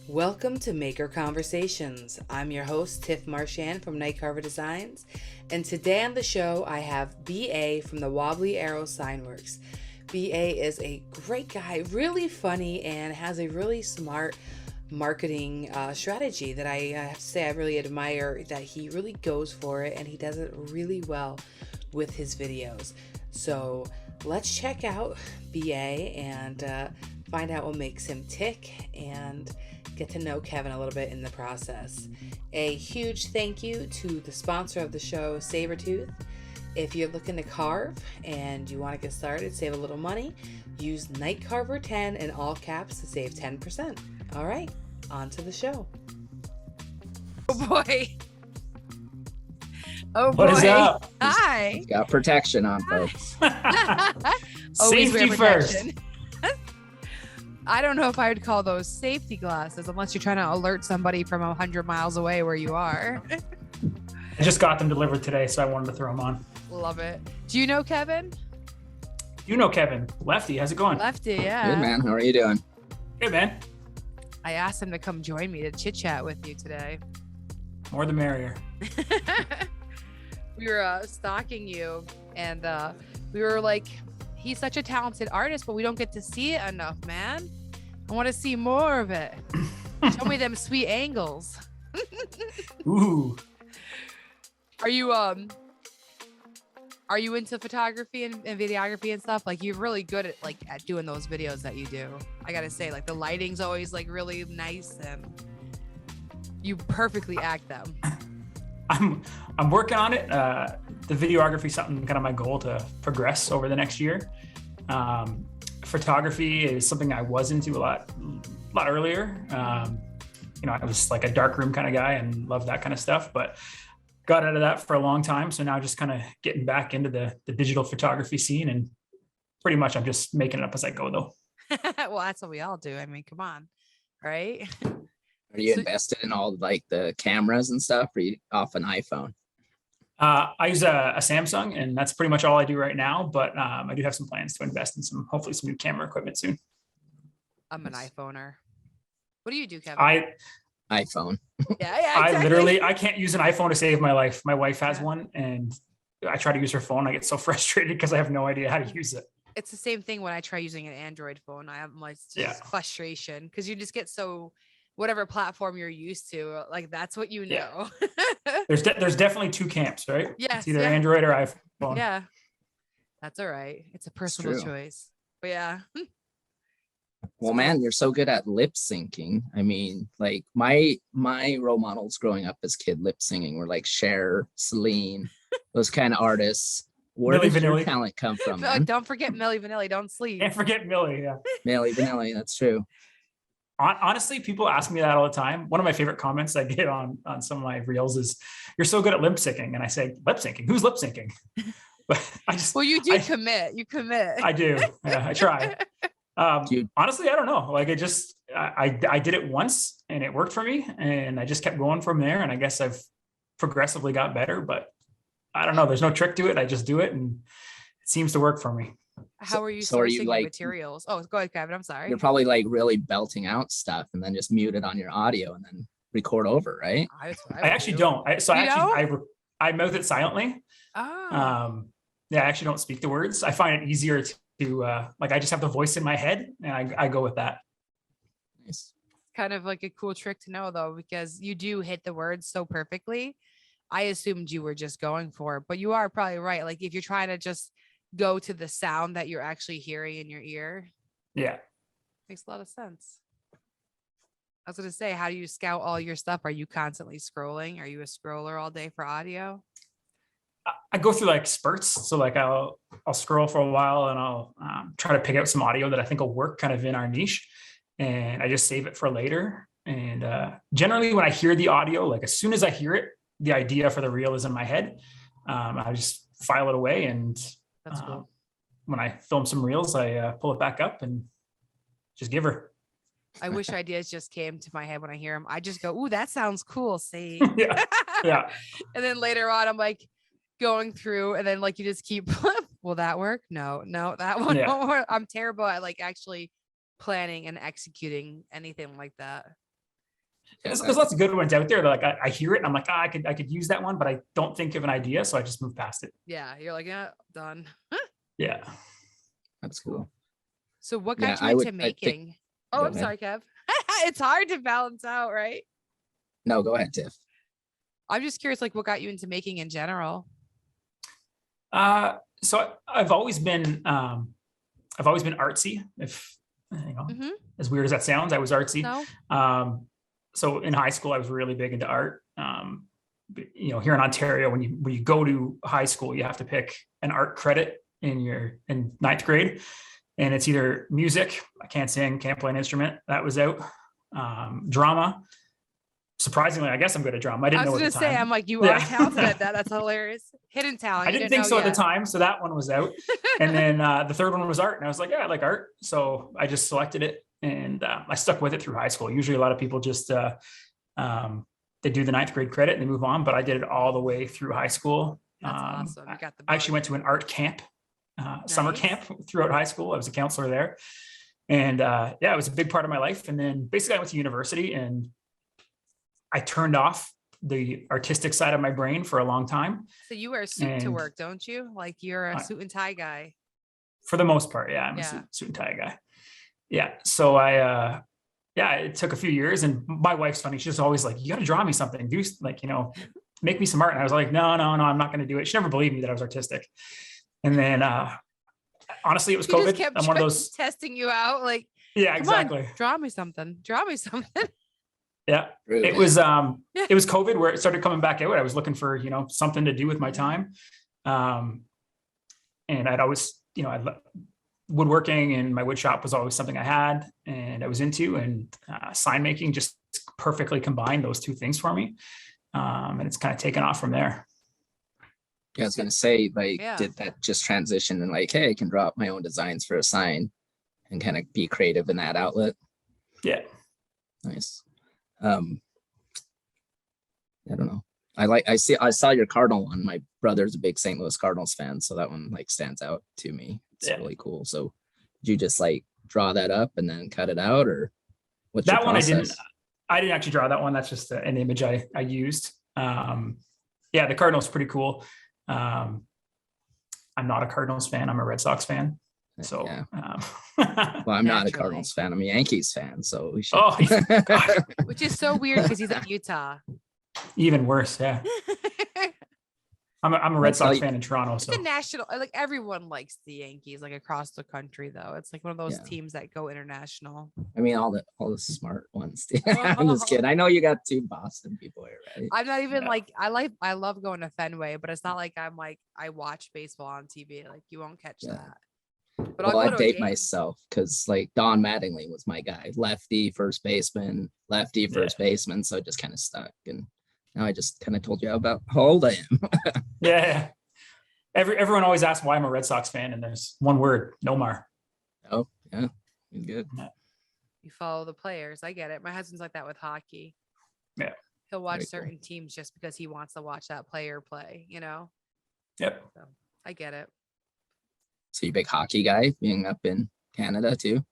Welcome to Maker Conversations. I'm your host, Tiff Marchand from NIGHTCARVER Designs, and today on the show I have BA from the Wobbly Arrow Signworks. BA is a great guy, really funny, and has a really smart marketing strategy that I have to say I really admire, that he really goes for it and he does it really well with his videos. So let's check out BA and find out what makes him tick and get to know Kevin a little bit in the process. A huge thank you to the sponsor of the show, Sabertooth. If you're looking to carve and you want to get started, save a little money, use NIGHTCARVER10 in all caps to save 10%. All right, on to the show. Oh boy. Oh boy. What is up? Hi. He's got protection on, folks. Always Safety wear protection. I don't know if I would call those safety glasses unless you're trying to alert somebody from 100 miles away where you are. I just got them delivered today, so I wanted to throw them on. Love it. Do you know Kevin? You know Kevin. Lefty, how's it going? Lefty, yeah. Good, man. How are you doing? Good, man. I asked him to come join me to chit chat with you today. More the merrier. We were stalking you, and we were like, he's such a talented artist, but we don't get to see it enough, man. I want to see more of it. Show me them sweet angles. Ooh. Are you into photography and videography and stuff? Like, you're really good at doing those videos that you do. I gotta say, like, the lighting's always like really nice and you perfectly act them. I'm working on it. The videography is something kind of my goal to progress over the next year. Photography is something I was into a lot earlier. I was like a darkroom kind of guy and loved that kind of stuff, but got out of that for a long time. So now just kind of getting back into the digital photography scene, and pretty much I'm just making it up as I go though. Well, that's what we all do. I mean, come on, right? Are you invested in all like the cameras and stuff? Or are you off an iPhone? I use a Samsung, and that's pretty much all I do right now. But I do have some plans to invest in hopefully some new camera equipment soon. I'm an iPhoner. What do you do, Kevin? iPhone. Yeah, exactly. I can't use an iPhone to save my life. My wife has one, and I try to use her phone. I get so frustrated because I have no idea how to use it. It's the same thing when I try using an Android phone. I have like frustration because you just get so whatever platform you're used to, like that's what you know. Yeah. There's definitely two camps, right? Yes. It's either Android or iPhone. Yeah. That's all right. It's a personal choice. But yeah. Well, man, you're so good at lip syncing. I mean, like my role models growing up as kid lip singing were like Cher, Celine, those kind of artists. Where does your talent come from? Don't forget Milli Vanilli. Don't sleep. Can't forget Milli. Yeah. Milli Vanilli. That's true. Honestly, people ask me that all the time. One of my favorite comments I get on some of my reels is, "You're so good at lip syncing." And I say, "Lip syncing? Who's lip syncing?" But well, you do commit. You commit. I do. Yeah, I try. Honestly, I don't know. Like I did it once and it worked for me, and I just kept going from there. And I guess I've progressively got better, but I don't know. There's no trick to it. I just do it, and it seems to work for me. How are you sourcing your materials? Oh, go ahead, Kevin. I'm sorry. You're probably like really belting out stuff and then just mute it on your audio and then record over, right? I actually don't. I mouth it silently. Oh. I actually don't speak the words. I find it easier to I just have the voice in my head and I go with that. Nice. Kind of like a cool trick to know though, because you do hit the words so perfectly. I assumed you were just going for it, but you are probably right. Like if you're trying to just go to the sound that you're actually hearing in your ear. Yeah. Makes a lot of sense. I was going to say, how do you scout all your stuff? Are you constantly scrolling? Are you a scroller all day for audio? I go through like spurts. So like I'll scroll for a while and I'll try to pick out some audio that I think will work kind of in our niche. And I just save it for later. And generally when I hear the audio, like as soon as I hear it, the idea for the reel is in my head. I just file it away, and that's cool. When I film some reels, I pull it back up and just give her. I wish ideas just came to my head when I hear them. I just go, "Ooh, that sounds cool." See, yeah. And then later on, I'm like going through, and then like you just keep. Will that work? No, that one won't work. I'm terrible at like actually planning and executing anything like that. There's lots of good ones out there that like I hear it and I'm like, I could use that one, but I don't think of an idea, so I just move past it. Yeah, you're like, yeah, done. Yeah, That's cool. So what Yeah, got you I would- into I think- making? Oh, Go I'm ahead. sorry, Kev. It's hard to balance out, right? No, go ahead, Tiff. I'm just curious, like, what got you into making in general? So I've always been artsy. If Mhm. as weird as that sounds, I was artsy. No. So in high school, I was really big into art. Here in Ontario, when you go to high school, you have to pick an art credit in ninth grade, and it's either music. I can't sing, can't play an instrument. That was out. Drama. Surprisingly, I guess I'm good at drama. I I didn't know was at gonna the say, time. I'm like, you Yeah. are talented at that. That's hilarious. Hidden talent. I You didn't think know so at the yet. time, so that one was out. And then the third one was art, and I was like, yeah, I like art, so I just selected it, and I stuck with it through high school. Usually, a lot of people just they do the ninth grade credit and they move on, but I did it all the way through high school. That's awesome. You got the I actually bug. went to an art camp, summer Nice. camp throughout high school. I was a counselor there, and it was a big part of my life. And then basically, I went to university and I turned off the artistic side of my brain for a long time. So you wear a suit to and- work, don't you? Like you're a suit and tie guy. For the most part, yeah, I'm Yeah. a suit and tie guy. Yeah, so it took a few years, and my wife's funny. She's always like, "You got to draw me something, do make me some art." And I was like, "No, I'm not going to do it." She never believed me that I was artistic. And then, honestly, it was He just COVID. kept I'm one of those. testing you out. Like, Yeah, come on, exactly. draw me something. Draw me something. Yeah, Really, it man. was it was COVID where it started coming back out. I was looking for something to do with my time, and I'd always woodworking and my wood shop was always something I had and I was into, and sign making just perfectly combined those two things for me, and it's kind of taken off from there. Yeah, I was gonna say, like, Yeah. did that just transition and like, hey, I can draw up my own designs for a sign and kind of be creative in that outlet? Yeah. Nice. I don't know. I saw your Cardinal one. My brother's a big St. Louis Cardinals fan, so that one like stands out to me. It's Yeah. really cool. So did you just like draw that up and then cut it out, or what's your That one process? I didn't actually draw that one. That's just an image I used. The Cardinals pretty cool. I'm not a Cardinals fan. I'm a Red Sox fan. So Yeah. well, I'm not a Naturally. Cardinals fan. I'm a Yankees fan, so we should. Oh, Which is so weird because he's in Utah. even worse. Yeah. I'm a Red That's how Sox you- fan in Toronto. It's So a national, like everyone likes the Yankees, like across the country, though. It's like one of those Yeah. teams that go international. I mean, all the smart ones. I'm just kidding. I know you got two Boston people here, right? I'm not even Yeah. I love going to Fenway, but it's not like I'm like I watch baseball on TV. Like you won't catch Yeah. that. But Well, I'll I go to a date game. myself because like Don Mattingly was my guy. Lefty, first baseman, lefty, first baseman. So it just kind of stuck. And now I just kind of told you about how old I am. yeah. Everyone always asks why I'm a Red Sox fan, and there's one word: Nomar. Oh, yeah. Good. You follow the players. I get it. My husband's like that with hockey. Yeah. He'll watch Very cool. certain teams just because he wants to watch that player play, Yep. So I get it. So you big hockey guy being up in Canada too?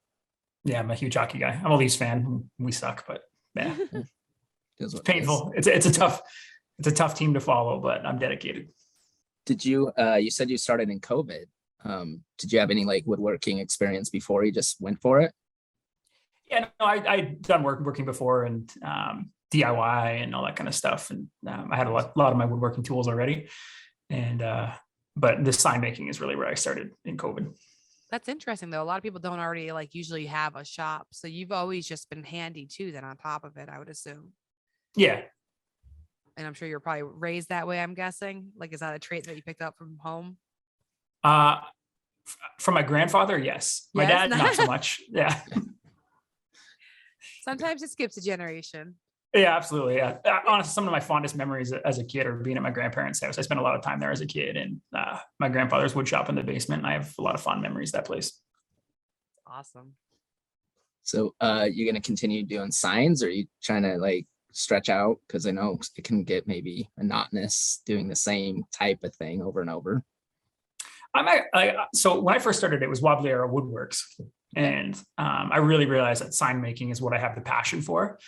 Yeah, I'm a huge hockey guy. I'm a Leafs fan. We suck, but yeah, It's it's painful. It's a tough team to follow, but I'm dedicated. Did you you said you started in COVID. Did you have any like woodworking experience before you just went for it? Yeah, no, I'd done working before and DIY and all that kind of stuff, and I had a lot of my woodworking tools already, and but the sign making is really where I started in COVID. That's interesting though. A lot of people don't already like usually have a shop. So you've always just been handy too, then on top of it, I would assume. Yeah, And I'm sure you're probably raised that way, I'm guessing. Like, is that a trait that you picked up from home? from my grandfather, yes. My Yes. dad, not so much. Yeah. Sometimes it skips a generation. Yeah, absolutely. Yeah. Honestly, some of my fondest memories as a kid are being at my grandparents' house. I spent a lot of time there as a kid, and my grandfather's wood shop in the basement. And I have a lot of fond memories of that place. Awesome. So you're gonna continue doing signs, or are you trying to like stretch out? Because I know it can get maybe monotonous doing the same type of thing over and over. So when I first started, it was Wobbly Woodworks, and I really realized that sign making is what I have the passion for.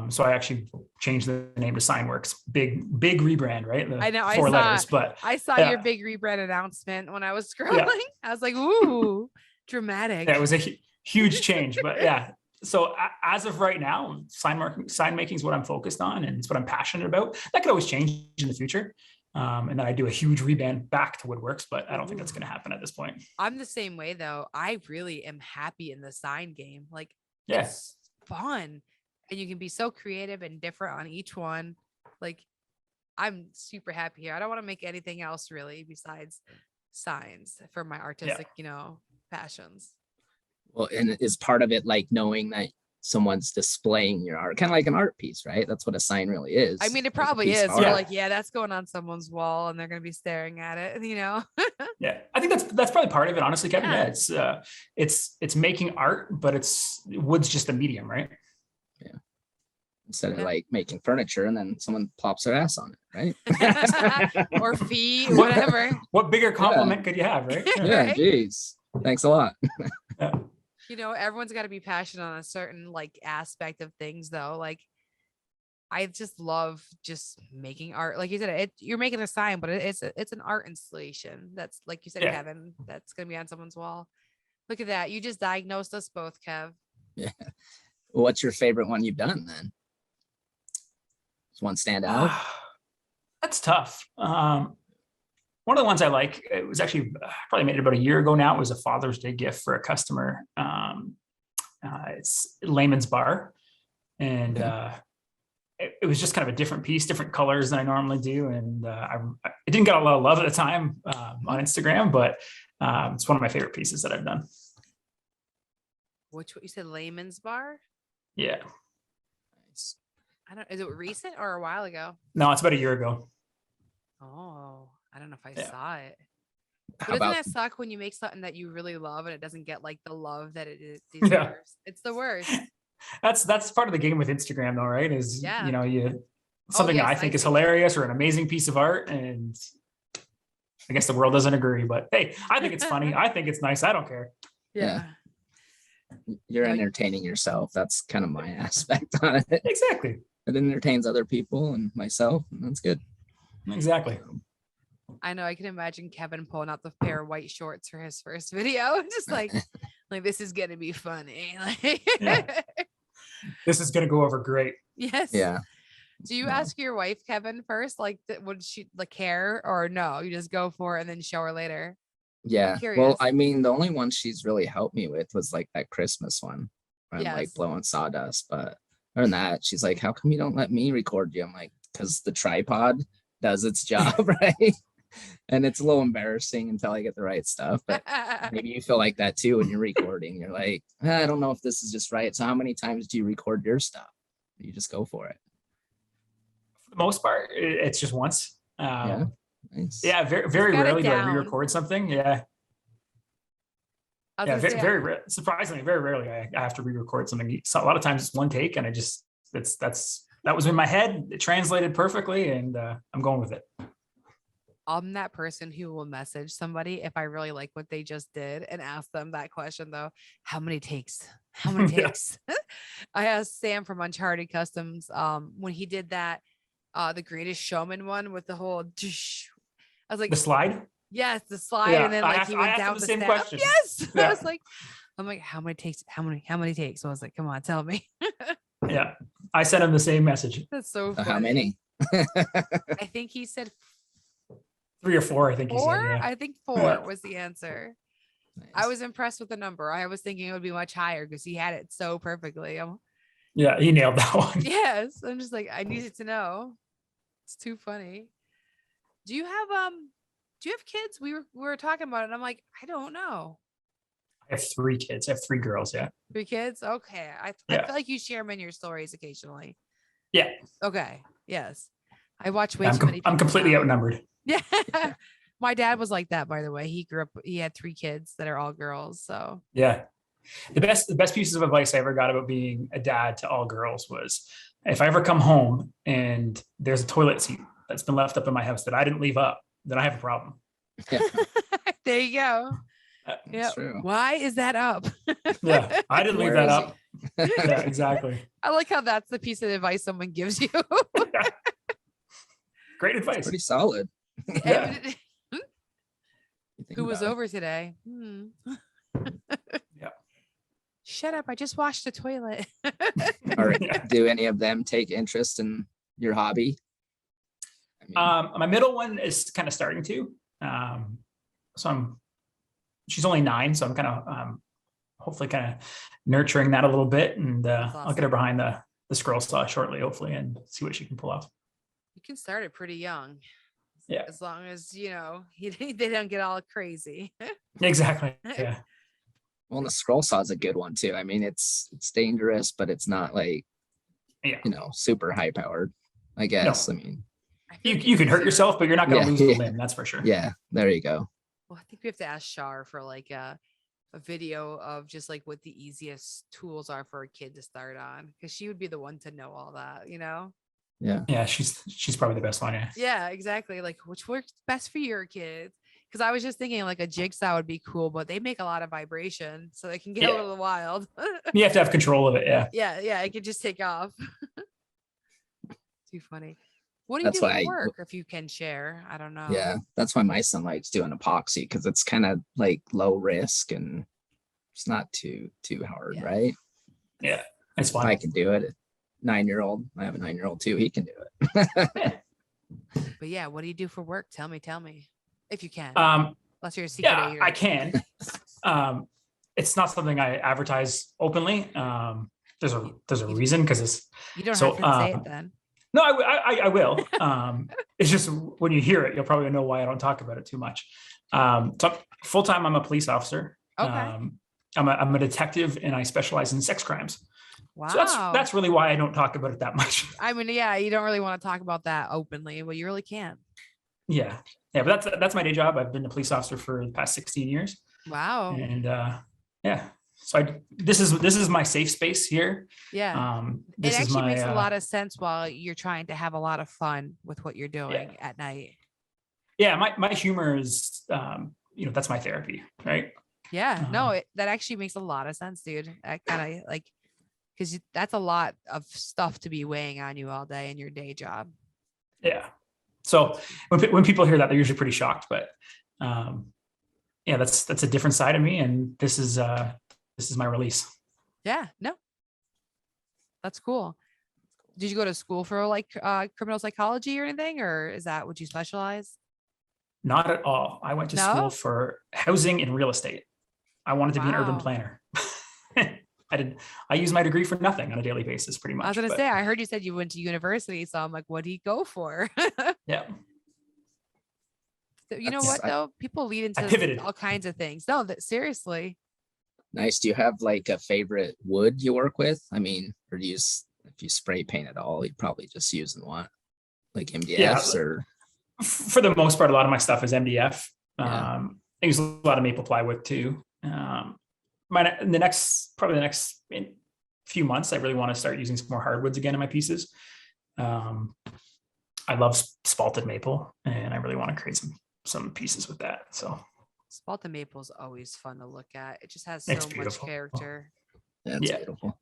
So I actually changed the name to Signworks. Big rebrand, right? I know. Four letters, but I saw your big rebrand announcement when I was scrolling. I was like, ooh, dramatic. Yeah, it was a huge change, but yeah. So as of right now, sign making is what I'm focused on, and it's what I'm passionate about. That could always change in the future. And then I do a huge rebrand back to Woodworks, but I don't think that's going to happen at this point. I'm the same way though. I really am happy in the sign game. Like, yes, it's fun, and you can be so creative and different on each one. Like, I'm super happy here. I don't want to make anything else really besides signs for my artistic, passions. Well, and is part of it like knowing that someone's displaying your art, kind of like an art piece, right? That's what a sign really is. I mean, it probably is. You're like, yeah, that's going on someone's wall, and they're going to be staring at it, Yeah, I think that's probably part of it, honestly, Kevin. Yeah, it's making art, but wood's just a medium, right? Yeah. Instead of like making furniture and then someone plops their ass on it, right? Or feet, whatever. What bigger compliment could you have, right? Yeah, geez. Thanks a lot. Everyone's got to be passionate on a certain like aspect of things though. Like, I just love just making art. Like you said, you're making a sign, but it's an art installation. That's like you said, Kevin, that's going to be on someone's wall. Look at that. You just diagnosed us both, Kev. Yeah. What's your favorite one you've done then? Does one stand out? That's tough. One of the ones I like, it was actually probably made it about a year ago now. It was a Father's Day gift for a customer. It's Layman's Bar. And it was just kind of a different piece, different colors than I normally do. And it didn't get a lot of love at the time on Instagram, but it's one of my favorite pieces that I've done. What you said, Layman's Bar? Yeah. Nice. Is it recent or a while ago? No, it's about a year ago. Oh, I don't know if I saw it. But How doesn't about that suck when you make something that you really love and it doesn't get like the love that it deserves? Yeah. It's the worst. That's part of the game with Instagram though, right? Is something I think is hilarious or an amazing piece of art, and I guess the world doesn't agree, but hey, I think it's funny. I think it's nice. I don't care. Yeah. You're entertaining yourself. That's kind of my aspect on it. Exactly. It entertains other people and myself, and that's good. Exactly. I know. I can imagine Kevin pulling out the pair of white shorts for his first video. Just like this is gonna be funny. This is gonna go over great. Yes. Yeah. Do you ask your wife, Kevin, first? Like, would she care or no? You just go for it and then show her later. Yeah. Well, I mean, the only one she's really helped me with was like that Christmas one. I'm like blowing sawdust. But other than that, she's like, how come you don't let me record you? I'm like, because the tripod does its job, right? And it's a little embarrassing until I get the right stuff. But maybe you feel like that too when you're recording. You're like, I don't know if this is just right. So how many times do you record your stuff? You just go for it. For the most part, it's just once. Yeah. Nice. Yeah, very rarely do I re-record something. Yeah. Surprisingly, very rarely I have to re-record something. So a lot of times it's one take, and that was in my head. It translated perfectly, and I'm going with it. I'm that person who will message somebody if I really like what they just did and ask them that question though. How many takes? How many takes? I asked Sam from Uncharted Customs when he did that the Greatest Showman one with the whole I was like, the slide? Yes, the slide. Yeah, and then like he went down the same question. Yes. Yeah. I'm like, how many takes? How many takes? So I was like, come on, tell me. Yeah. I sent him the same message. That's so funny. How many? I think he said 3 or 4. I think he said. Yeah. I think 4 was the answer. Nice. I was impressed with the number. I was thinking it would be much higher because he had it so perfectly. Yeah, he nailed that one. Yes. I'm just like, I needed to know. It's too funny. Do you have kids? We were talking about it. And I'm like, I don't know. I have 3 kids. I have 3 girls. Yeah. 3 kids? Okay. I feel like you share them in your stories occasionally. Yeah. Okay. Yes. I watch way too many. I'm completely outnumbered. Yeah. My dad was like that, by the way. He had 3 kids that are all girls. So yeah. The best pieces of advice I ever got about being a dad to all girls was, if I ever come home and there's a toilet seat that's been left up in my house that I didn't leave up, then I have a problem. Yeah. There you go. Yeah. Why is that up? Yeah. I didn't leave that up. Yeah, exactly. I like how that's the piece of advice someone gives you. Great advice. Pretty solid. Yeah. You think Who was about it. over today? Yeah. Shut up. I just washed the toilet. All right. Yeah. Do any of them take interest in your hobby? I mean, My middle one is kind of starting to. So she's only 9, so I'm kind of hopefully kind of nurturing that a little bit, and I'll get her behind the scroll saw shortly, hopefully, and see what she can pull off. You can start it pretty young. Yeah. As long as, they don't get all crazy. Exactly. Yeah. well, the scroll saw is a good one too. I mean, it's dangerous, but it's not like, Yeah. super high powered, I guess. No. I mean, I feel like You can hurt deserve- yourself, but you're not going to Yeah, lose a yeah. limb. That's for sure. yeah, there you go. Well, I think we have to ask Shar for like a video of just like what the easiest tools are for a kid to start on, because she would be the one to know all that, Yeah. Yeah. She's probably the best one. Yeah. Yeah, exactly. Like which works best for your kids. Because I was just thinking like a jigsaw would be cool, but they make a lot of vibration, so they can get a Yeah. little wild. You have to have control of it. Yeah. Yeah, it could just take off. Too funny. What do you That's do why at I- work if you can share? I don't know. Yeah. That's why my son likes doing epoxy, because it's kind of like low risk and it's not too hard, Yeah. right? Yeah. It's If fun. I can do it. 9-year-old, I have a 9-year-old too. He can do it. But yeah, what do you do for work? Tell me if you can. Um, Unless you're a secret yeah, agent. I can. It's not something I advertise openly. There's a reason, because it's You don't so, have to say it then. no, I will. It's just when you hear it, you'll probably know why I don't talk about it too much. So full time, I'm a police officer. Okay. I'm a detective, and I specialize in sex crimes. Wow. So that's really why I don't talk about it that much. I mean, yeah, you don't really want to talk about that openly. Well, you really can't. Yeah, but that's my day job. I've been a police officer for the past 16 years, Wow. and yeah. So this is my safe space here. Yeah. This It is actually my makes a lot of sense while you're trying to have a lot of fun with what you're doing at night. yeah. My humor is that's my therapy, right? Yeah. No, that actually makes a lot of sense, dude. I kind of like, because that's a lot of stuff to be weighing on you all day in your day job. Yeah. So when people hear that, they're usually pretty shocked, but yeah, that's a different side of me, and this is my release. Yeah. No. That's cool. Did you go to school for like criminal psychology or anything, or is that what you specialize? Not at all. I went to No? school for housing and real estate. I wanted to be an urban Wow. planner. I use my degree for nothing on a daily basis, pretty much. I was gonna but say, I heard you said you went to university, so I'm like, what do you go for? yeah, So, you know That's- what though? People lead into pivoted. all kinds of things. No, that seriously. Nice. Do you have like a favorite wood you work with? I mean, or do you if you spray paint at all, you probably just using what? Like MDFs or for the most part, a lot of my stuff is MDF. Yeah. I use a lot of maple plywood too. The next few months, I really want to start using some more hardwoods again in my pieces. I love spalted maple, and I really want to create some pieces with that. So Spalted maple is always fun to look at. It just has It's so much beautiful. character. that's Yeah. beautiful.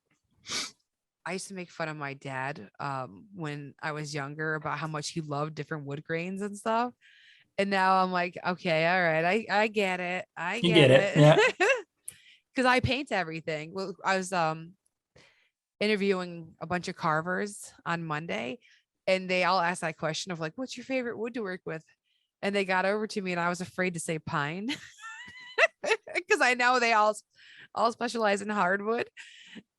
I used to make fun of my dad when I was younger about how much he loved different wood grains and stuff. And now I'm like, okay, all right, I get it. I You get get it, yeah. Because I paint everything. Well, I was interviewing a bunch of carvers on Monday, and they all asked that question of like, what's your favorite wood to work with? And they got over to me, and I was afraid to say pine because I know they all specialize in hardwood.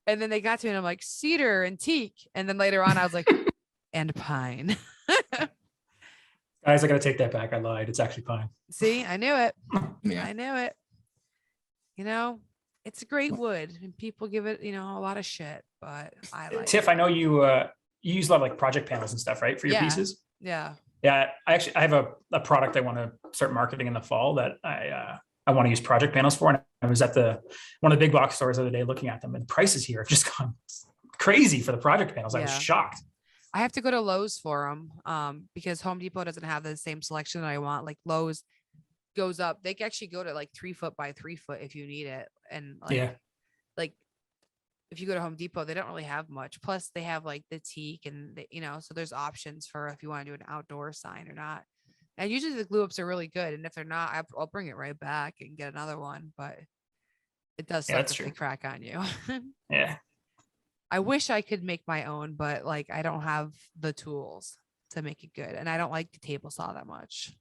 And then they got to me, and I'm like, cedar and teak. And then later on, I was like, and pine. guys, I got to take that back. I lied. It's actually pine. See, I knew it. Yeah. I knew it. It's a great wood, and people give it, a lot of shit, but I like Tiff, it. I know you use a lot of like project panels and stuff, right, for your Yeah. pieces? Yeah. Yeah, I have a product I want to start marketing in the fall that I want to use project panels for. And I was at one of the big box stores the other day looking at them, and prices here have just gone crazy for the project panels. I was Yeah. shocked. I have to go to Lowe's for them because Home Depot doesn't have the same selection that I want. Like Lowe's goes up. They can actually go to like 3 foot by 3 foot if you need it. And like, Yeah. like if you go to Home Depot, they don't really have much. Plus they have like the teak and so there's options for if you want to do an outdoor sign or not. And usually the glue ups are really good. And if they're not, I'll bring it right back and get another one. But it does suck if they crack on you. Yeah. I wish I could make my own, but like I don't have the tools to make it good. And I don't like the table saw that much.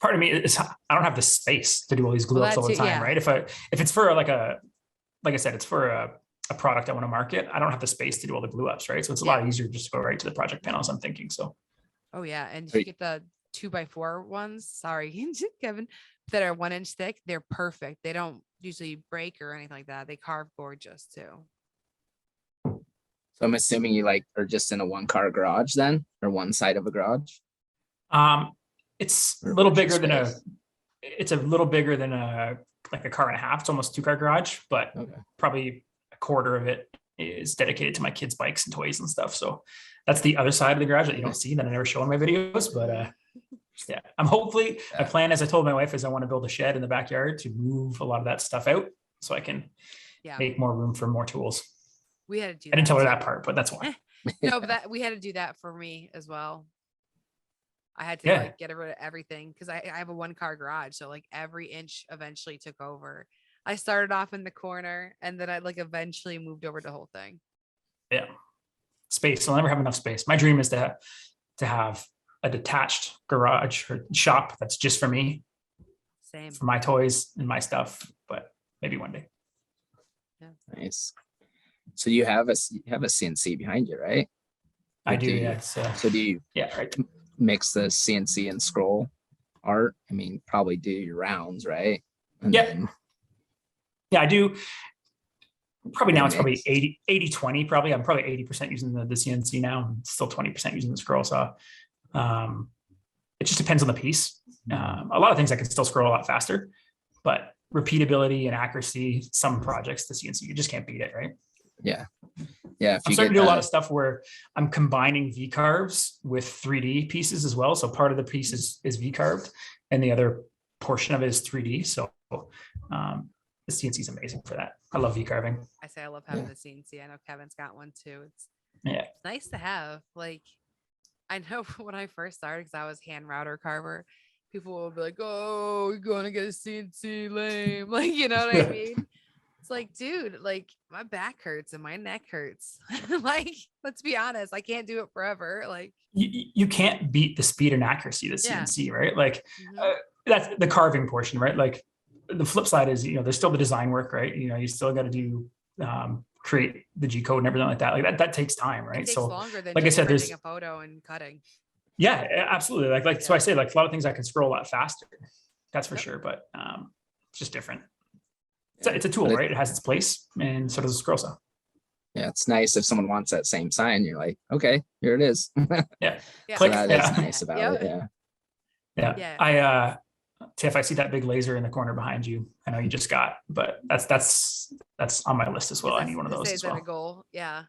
Part of me is I don't have the space to do all these glue ups all the time, right? If it's for like I said, it's for a product I want to market, I don't have the space to do all the glue ups, right? So it's a lot easier just to go right to the project panels, I'm thinking. So. Oh yeah. And if you get the 2x4 ones, sorry, Kevin, that are 1 inch thick, they're perfect. They don't usually break or anything like that. They carve gorgeous too. So I'm assuming you are just in a 1-car garage then, or one side of a garage? It's a little bigger than like a car and a half. It's almost 2-car garage, but probably a quarter of it is dedicated to my kids' bikes and toys and stuff. So that's the other side of the garage that you don't see, that I never show in my videos. But yeah, I plan, as I told my wife, is I want to build a shed in the backyard to move a lot of that stuff out so I can make more room for more tools. We had to do I didn't tell her that part, but that's why. No, but we had to do that for me as well. I had to get rid of everything because I have a 1-car garage. So like every inch eventually took over. I started off in the corner and then I eventually moved over the whole thing. Yeah. Space. I'll never have enough space. My dream is to have a detached garage or shop that's just for me. Same. For my toys and my stuff, but maybe one day. Yeah. Nice. So you have a CNC behind you, right? I do, yes. So do you mix the CNC and scroll art? I mean, probably do your rounds, right? And yeah, I do. Probably now it's probably 80-20 probably. I'm probably 80% using the CNC now, and still 20% using the scroll saw. It just depends on the piece. A lot of things I can still scroll a lot faster, but repeatability and accuracy, some projects, the CNC, you just can't beat it, right? Yeah. I'm starting to do a lot of stuff where I'm combining V-carves with 3D pieces as well. So part of the piece is V-carved and the other portion of it is 3D. So the CNC is amazing for that. I love V-carving. I say I love having the CNC. I know Kevin's got one too. It's nice to have. Like, I know when I first started, because I was hand router carver, people will be like, "Oh, you're going to get a CNC, lame." Like, you know what I mean? It's like, dude, like my back hurts and my neck hurts. Like, let's be honest, I can't do it forever. Like, you can't beat the speed and accuracy of the CNC, right? Like that's the carving portion, right? Like the flip side is, there's still the design work, right? You still got to do create the G code and everything like that. Like that takes time, right? It takes longer than like I said, there's a photo and cutting. Yeah, absolutely. So I say, like, a lot of things I can scroll a lot faster. That's for sure, but it's just different. It's a tool, right? It has its place, and so does the scroll saw. Yeah, it's nice if someone wants that same sign. You're like, okay, here it is. Yeah. So that is nice about it. Yeah. Tiff, I see that big laser in the corner behind you. I know you just got, but that's on my list as well. I need one of those as well. A goal. Yeah.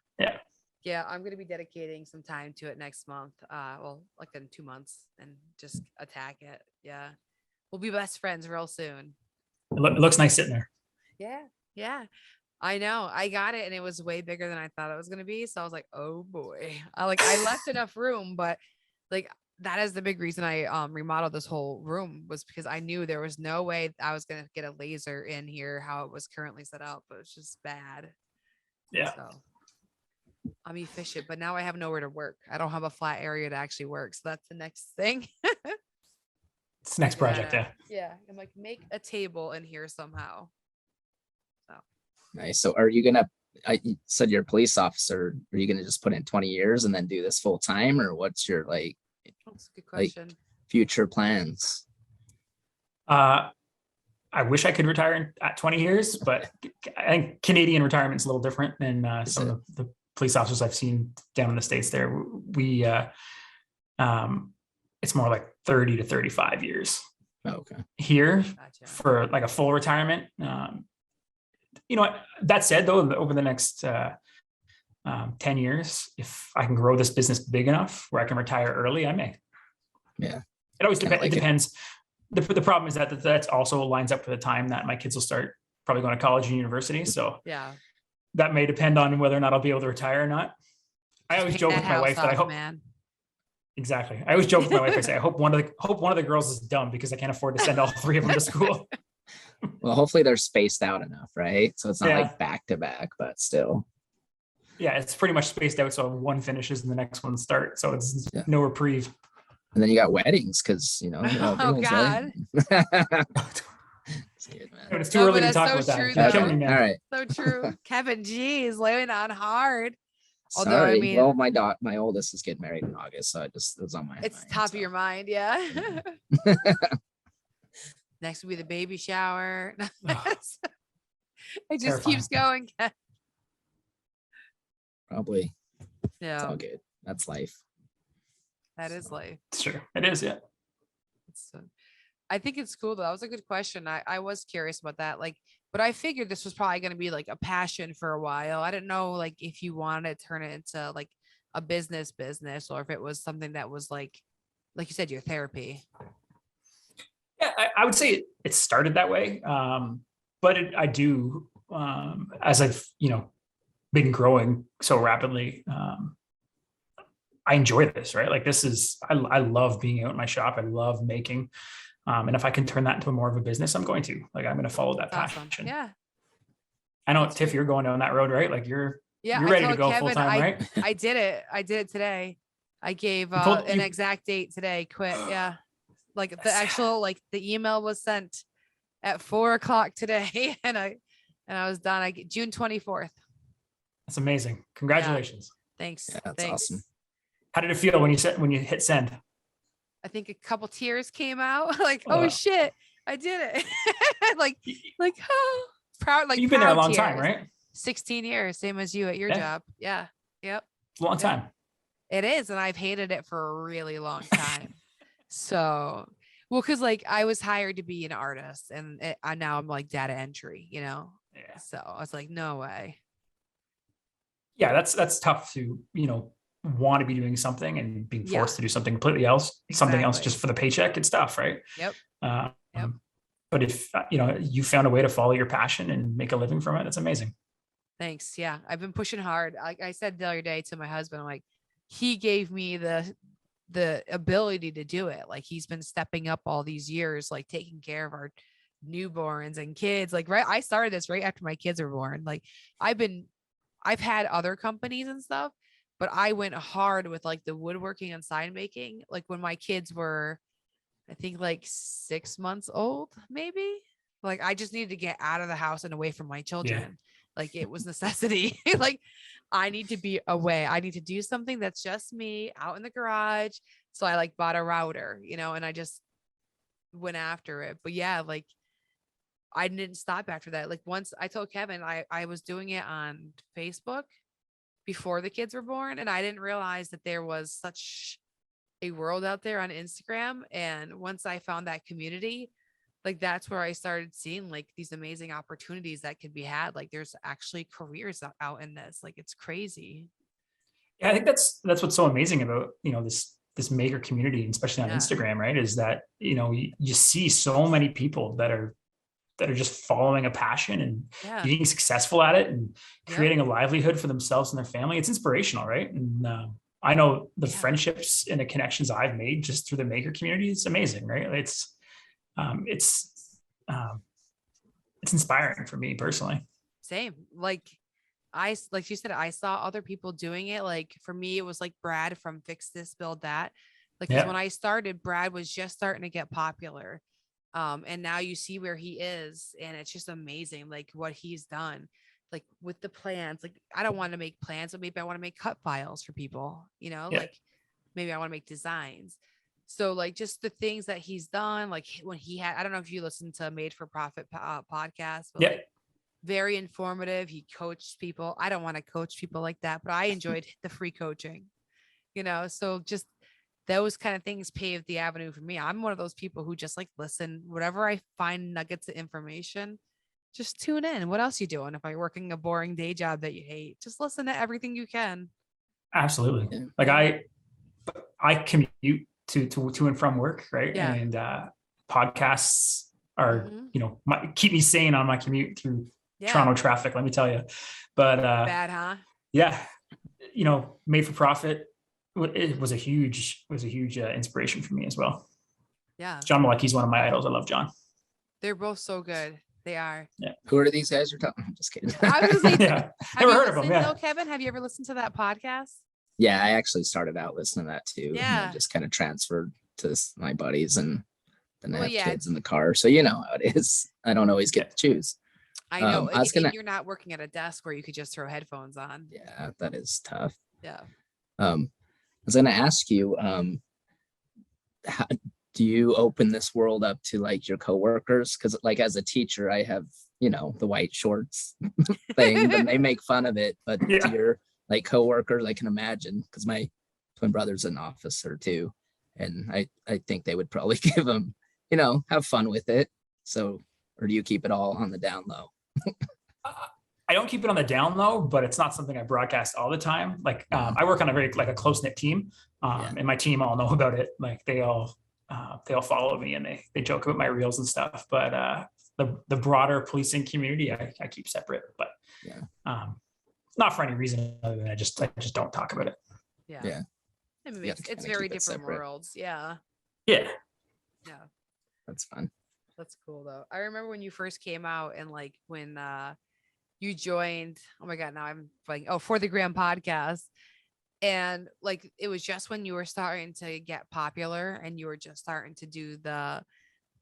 Yeah, I'm going to be dedicating some time to it next month. Like in 2 months, and just attack it. Yeah. We'll be best friends real soon. It looks nice sitting there. Yeah. I know. I got it and it was way bigger than I thought it was going to be. So I was like, oh boy. I left enough room, but like that is the big reason I remodeled this whole room, was because I knew there was no way I was going to get a laser in here how it was currently set up. It was just bad. Yeah. So I'm efficient, but now I have nowhere to work. I don't have a flat area to actually work. So that's the next thing. It's the next project. Yeah. I'm like, make a table in here somehow. So nice. So are you you said you're a police officer. Are you going to just put in 20 years and then do this full time, or what's your that's a good question. Future plans? I wish I could retire at 20 years, but I think Canadian retirement is a little different than some of the police officers I've seen down in the States there. We, it's more like 30 to 35 years. Okay. Here for like a full retirement. That said, though, over the next 10 years, if I can grow this business big enough where I can retire early, I may. Yeah. It always depends. It depends. The problem is that also lines up for the time that my kids will start probably going to college and university. So that may depend on whether or not I'll be able to retire or not. I always joke with my wife that I hope, man. Exactly. I always joke with my wife. I say, I hope one of the girls is dumb because I can't afford to send all three of them to school. Well, hopefully they're spaced out enough, right? So it's not Yeah. like back to back, but still. Yeah, it's pretty much spaced out. So one finishes and the next one starts. So it's Yeah. no reprieve. And then you got weddings because, you know, they're all Oh, girls, God. right? It's good, man. It's too No, early but to talk that's so about true, that. You're though. killing me, All man. right. So true. Kevin G is laying on hard. Although, Sorry. I mean- well, my oldest is getting married in August, so it was on my It's mind. top so. of your mind. Yeah. Next will be the baby shower. It just Terrifying. keeps going. Probably. It's all No, good. That's life. that is life. It's true. It is. Yeah. It's, I think it's cool though. That was a good question. I was curious about that. Like, but I figured this was probably going to be like a passion for a while. I didn't know like if you wanted to turn it into like a business or if it was something that was like you said, your therapy. Yeah, I would say it started that way. But I do, as I've, been growing so rapidly, I enjoy this, right? Like this is, I love being out in my shop. I love making. And if I can turn that into more of a business, I'm going to. Like, I'm going to follow that That's awesome. passion. Yeah. I know, That's Tiff, great. you're going down that road, right? Like you're Yeah. ready to go full time, right? I did it. I did it today. I gave told- an you- exact date today. Quit. Yeah. Like the That's- actual, like the email was sent at 4:00 today and I was done. June 24th. That's amazing. Congratulations. Thanks. Yeah, that's Thanks. awesome. How did it feel when you hit send? I think a couple tears came out. Like, oh shit, I did it. like, oh, proud. Like You've been there a proud long time, tears. right? 16 years, same as you at your Yeah. job. Yeah. Yep. It's a long Yeah. time. It is, and I've hated it for a really long time. So, well, because like I was hired to be an artist, and now I'm like data entry, Yeah. So I was like, no way. Yeah, that's tough to, want to be doing something and being forced to do something completely else, something else Exactly. just for the paycheck. It's tough, right? Yep. Yep. But if, you found a way to follow your passion and make a living from it, it's amazing. Thanks. Yeah, I've been pushing hard. Like I said the other day to my husband, I'm like, he gave me the ability to do it. Like he's been stepping up all these years, like taking care of our newborns and kids. Like I started this right after my kids were born. Like I've had other companies and stuff, but I went hard with like the woodworking and sign making. Like when my kids were, I think like 6 months old, maybe. Like I just needed to get out of the house and away from my children. Like it was necessity. Like I need to be away. I need to do something that's just me out in the garage. So I like bought a router, and I just went after it. But yeah, like I didn't stop after that. Like once I told Kevin, I was doing it on Facebook before the kids were born. And I didn't realize that there was such a world out there on Instagram. And once I found that community, like that's where I started seeing like these amazing opportunities that could be had. Like there's actually careers out in this. Like it's crazy. Yeah, I think that's what's so amazing about, this maker community, and especially on Yeah. Instagram, right? Is that, you see so many people that are just following a passion and Yeah. being successful at it and Yep. creating a livelihood for themselves and their family. It's inspirational, right? And I know the Yeah. friendships and the connections I've made just through the maker community. It's amazing, right? It's inspiring for me personally. Same. Like you said, I saw other people doing it. Like for me, it was like Brad from Fix This, Build That. Like, 'cause Yeah. when I started, Brad was just starting to get popular. And now you see where he is, and it's just amazing. Like what he's done, like with the plans, like I don't want to make plans, but maybe I want to make cut files for people, Yeah. like maybe I want to make designs. So like just the things that he's done, like when he had, I don't know if you listen to Made for Profit podcast, but Yeah. like very informative. He coached people. I don't want to coach people like that, but I enjoyed the free coaching, so just those kind of things paved the avenue for me. I'm one of those people who just like listen, whatever I find nuggets of information, just tune in. What else you doing? If you're working a boring day job that you hate, just listen to everything you can. Absolutely. Yeah. Like I commute to and from work, right? Yeah. And podcasts are, Mhm. keep me sane on my commute through Toronto traffic, let me tell you. But Bad, huh? yeah, made for profit. It was a huge inspiration for me as well. Yeah. John Malecki's one of my idols. I love John. They're both so good. They are. Yeah. Who are these guys you're talking? I'm just kidding. I was gonna say, yeah. Never heard of them. Yeah. No, Kevin, have you ever listened to that podcast? Yeah, I actually started out listening to that too. Yeah. And I just kind of transferred to my buddies, and then I have yeah. kids in the car. So you know how it is. I don't always get to choose. I know. I was gonna, you're not working at a desk where you could just throw headphones on. Yeah, that is tough. Yeah. I was gonna ask you, how do you open this world up to like your coworkers? Because like as a teacher, I have, the white shorts thing, and they make fun of it. But to your like coworkers, I can imagine, because my twin brother's an officer too, and I think they would probably give them, have fun with it. So, or do you keep it all on the down low? I don't keep it on the down low, but it's not something I broadcast all the time. Like I work on a very a close knit team, and my team all know about it. Like they all follow me, and they joke about my reels and stuff. But the broader policing community, I keep separate. But not for any reason other than I just don't talk about it. Yeah. I mean, it's very different worlds. Yeah. Yeah. Yeah. That's fun. That's cool though. I remember when you first came out, and like when you joined, oh my God, now I'm like, For the Gram podcast. And like, it was just when you were starting to get popular and you were just starting to do the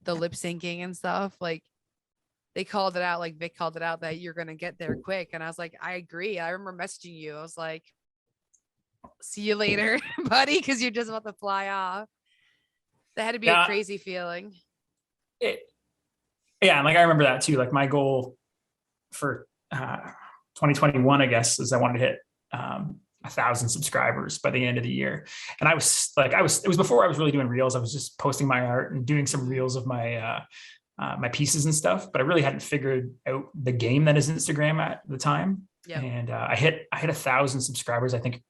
lip syncing and stuff. Like they called it out, like Vic called it out, that you're going to get there quick. And I was like, I agree. I remember messaging you. I was like, see you later, buddy. Cause you're just about to fly off. That had to be a crazy feeling. Yeah. And like, I remember that too. Like my goal for 2021, I guess, is I wanted to hit 1,000 subscribers by the end of the year. And it was before I was really doing reels. I was just posting my art and doing some reels of my my pieces and stuff, but I really hadn't figured out the game that is Instagram at the time. Yep. And I hit 1,000 subscribers, I think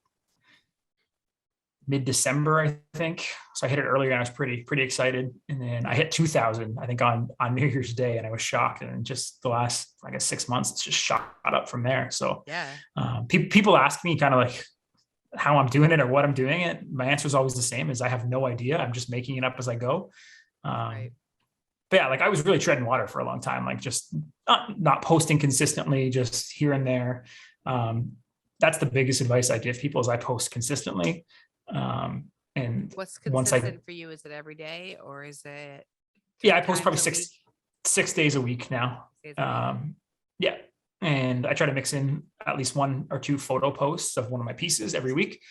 mid-December, I think. So I hit it earlier and I was pretty excited. And then I hit 2,000, I think on New Year's Day, and I was shocked. And just the last, 6 months, it's just shot up from there. So people ask me kind of like how I'm doing it or what I'm doing it. My answer is always the same, is I have no idea. I'm just making it up as I go. Right. But yeah, I was really treading water for a long time, just not posting consistently, just here and there. That's the biggest advice I give people, is I post consistently. And what's consistent for you? Is it every day, or is it? Yeah, I post probably six days a week now. Yeah. And I try to mix in at least 1 or 2 photo posts of one of my pieces every week.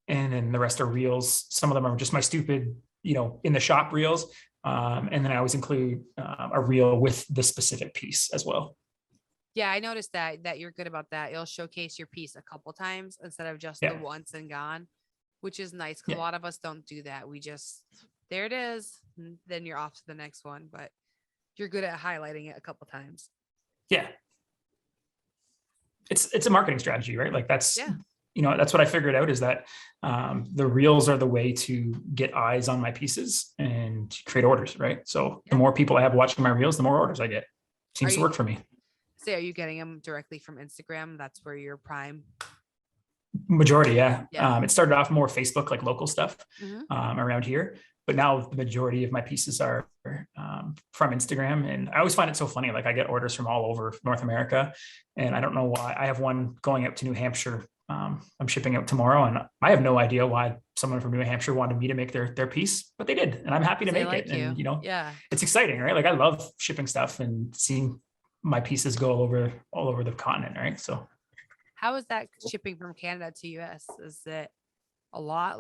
And then the rest are reels. Some of them are just my stupid, in the shop reels. And then I always include a reel with the specific piece as well. Yeah, I noticed that you're good about that. You'll showcase your piece a couple times instead of just the once and gone, which is nice, because a lot of us don't do that. We just, there it is, and then you're off to the next one. But you're good at highlighting it a couple times. Yeah. It's a marketing strategy, right? That's that's what I figured out, is that the reels are the way to get eyes on my pieces and create orders, right? So the more people I have watching my reels, the more orders I get. Seems to work for me. So are you getting them directly from Instagram? That's where your prime? Majority, yeah. It started off more Facebook, like local stuff around here. But now the majority of my pieces are from Instagram. And I always find it so funny. I get orders from all over North America, and I don't know why. I have one going out to New Hampshire. I'm shipping out tomorrow, and I have no idea why someone from New Hampshire wanted me to make their piece, but they did. And I'm happy to make it. And, it's exciting, right? I love shipping stuff and seeing my pieces go all over the continent, right? So how is that shipping from Canada to US? Is it a lot,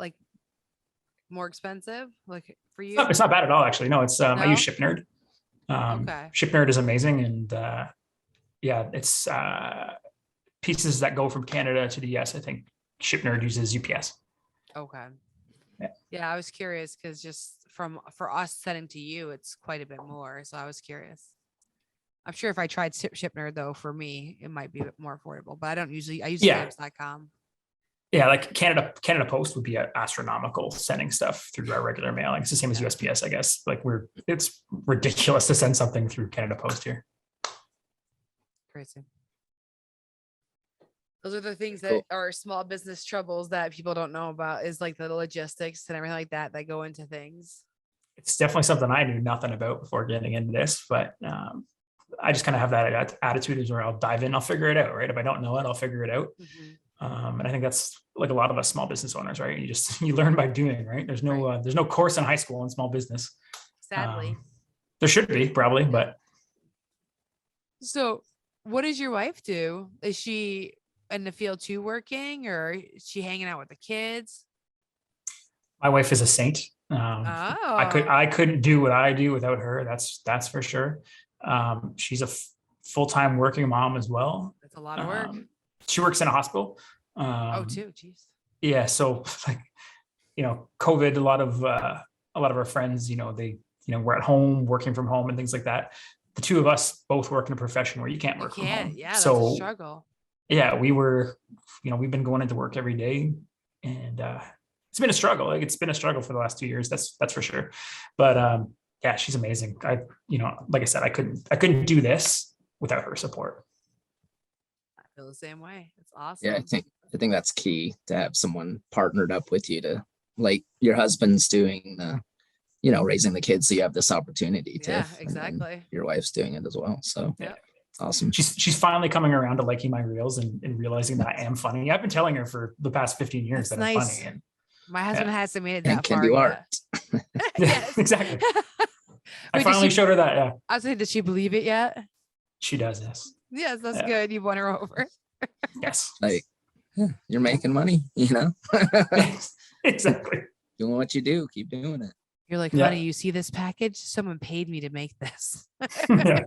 more expensive, for you? It's not bad at all, actually. No, it's I use ShipNerd. Okay. ShipNerd is amazing, and it's pieces that go from Canada to the US. I think ShipNerd uses UPS. Okay. Yeah, I was curious, because just for us sending to you, it's quite a bit more. So I was curious. I'm sure if I tried ShipNerd, though, for me, it might be a bit more affordable, but I use stamps.com. Yeah, Canada Post would be astronomical sending stuff through our regular mailing. It's the same as USPS, I guess. It's ridiculous to send something through Canada Post here. Crazy. Those are the things Cool. that are small business troubles that people don't know about, is like the logistics and everything like that go into things. It's definitely something I knew nothing about before getting into this, but I just kind of have that attitude is where I'll dive in, I'll figure it out, right? If I don't know it, I'll figure it out. And I think that's like a lot of us small business owners, right? You learn by doing, right? There's no course in high school in small business. Sadly. There should be probably, but. So what does your wife do? Is she in the field too working, or is she hanging out with the kids? My wife is a saint. I couldn't do what I do without her. That's for sure. She's a full-time working mom as well. That's a lot of work. She works in a hospital. Too. Jeez. Yeah. So like, COVID, a lot of our friends, they, we're at home working from home and things like that. The two of us both work in a profession where you can't work from home. Yeah. That's a struggle. Yeah. We've been going into work every day, and it's been a struggle. Like, it's been a struggle for the last 2 years. That's for sure. But yeah, she's amazing. Like I said, I couldn't do this without her support. I feel the same way. It's awesome. Yeah, I think that's key, to have someone partnered up with you, to, like, your husband's doing the, raising the kids, so you have this opportunity to. Yeah, exactly. Your wife's doing it as well. So yeah. Awesome. She's finally coming around to liking my reels and realizing that I am funny. I've been telling her for the past 15 years that I'm funny. And my husband hasn't made it that can far do yet. art. Yeah, exactly. I Wait, finally showed her that. Yeah, I was saying, does she believe it yet? she does. Yes. Yes, that's good. You've won her over. Yes. Like, you're making money, Exactly. Doing what you do, keep doing it. You're like, honey, you see this package? Someone paid me to make this. Yeah.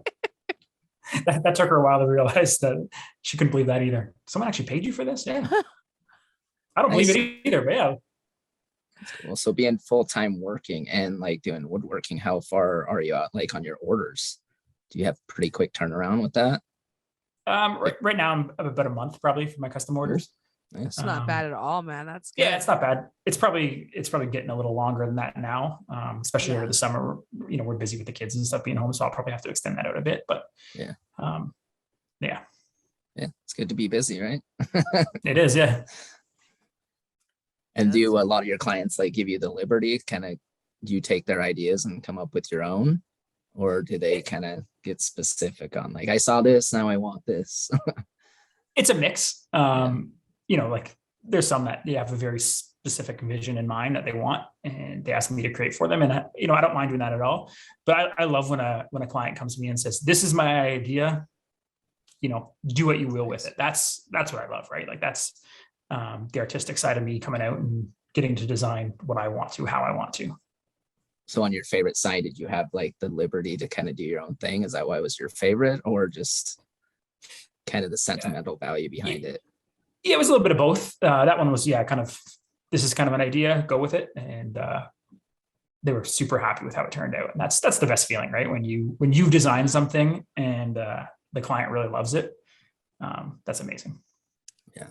That took her a while to realize that she couldn't believe that either. Someone actually paid you for this? Yeah. I don't believe it either, but yeah. Cool. So being full-time working and like doing woodworking, how far are you at, like, on your orders? Do you have pretty quick turnaround with that? Right now I'm about a month probably for my custom orders. Nice. It's not bad at all, man. That's good. Yeah, it's not bad. It's probably getting a little longer than that now, especially over the summer. We're busy with the kids and stuff being home, so I'll probably have to extend that out a bit. But yeah, it's good to be busy, right? It is, yeah. And do a lot of your clients like give you the liberty? Kind of, do you take their ideas and come up with your own, or do they kind of get specific on, like, I saw this, now I want this? It's a mix. Like, there's some that have a very specific vision in mind that they want, and they ask me to create for them. And I don't mind doing that at all. But I love when a client comes to me and says, "This is my idea. Do what you will with it." That's what I love, right? Like, that's the artistic side of me coming out and getting to design what I want to, how I want to. So on your favorite side, did you have like the liberty to kind of do your own thing? Is that why it was your favorite, or just kind of the sentimental value behind it? Yeah, it was a little bit of both. That one was, kind of, this is kind of an idea, go with it. And they were super happy with how it turned out. And that's the best feeling, right? When you design something and the client really loves it. That's amazing. Yeah.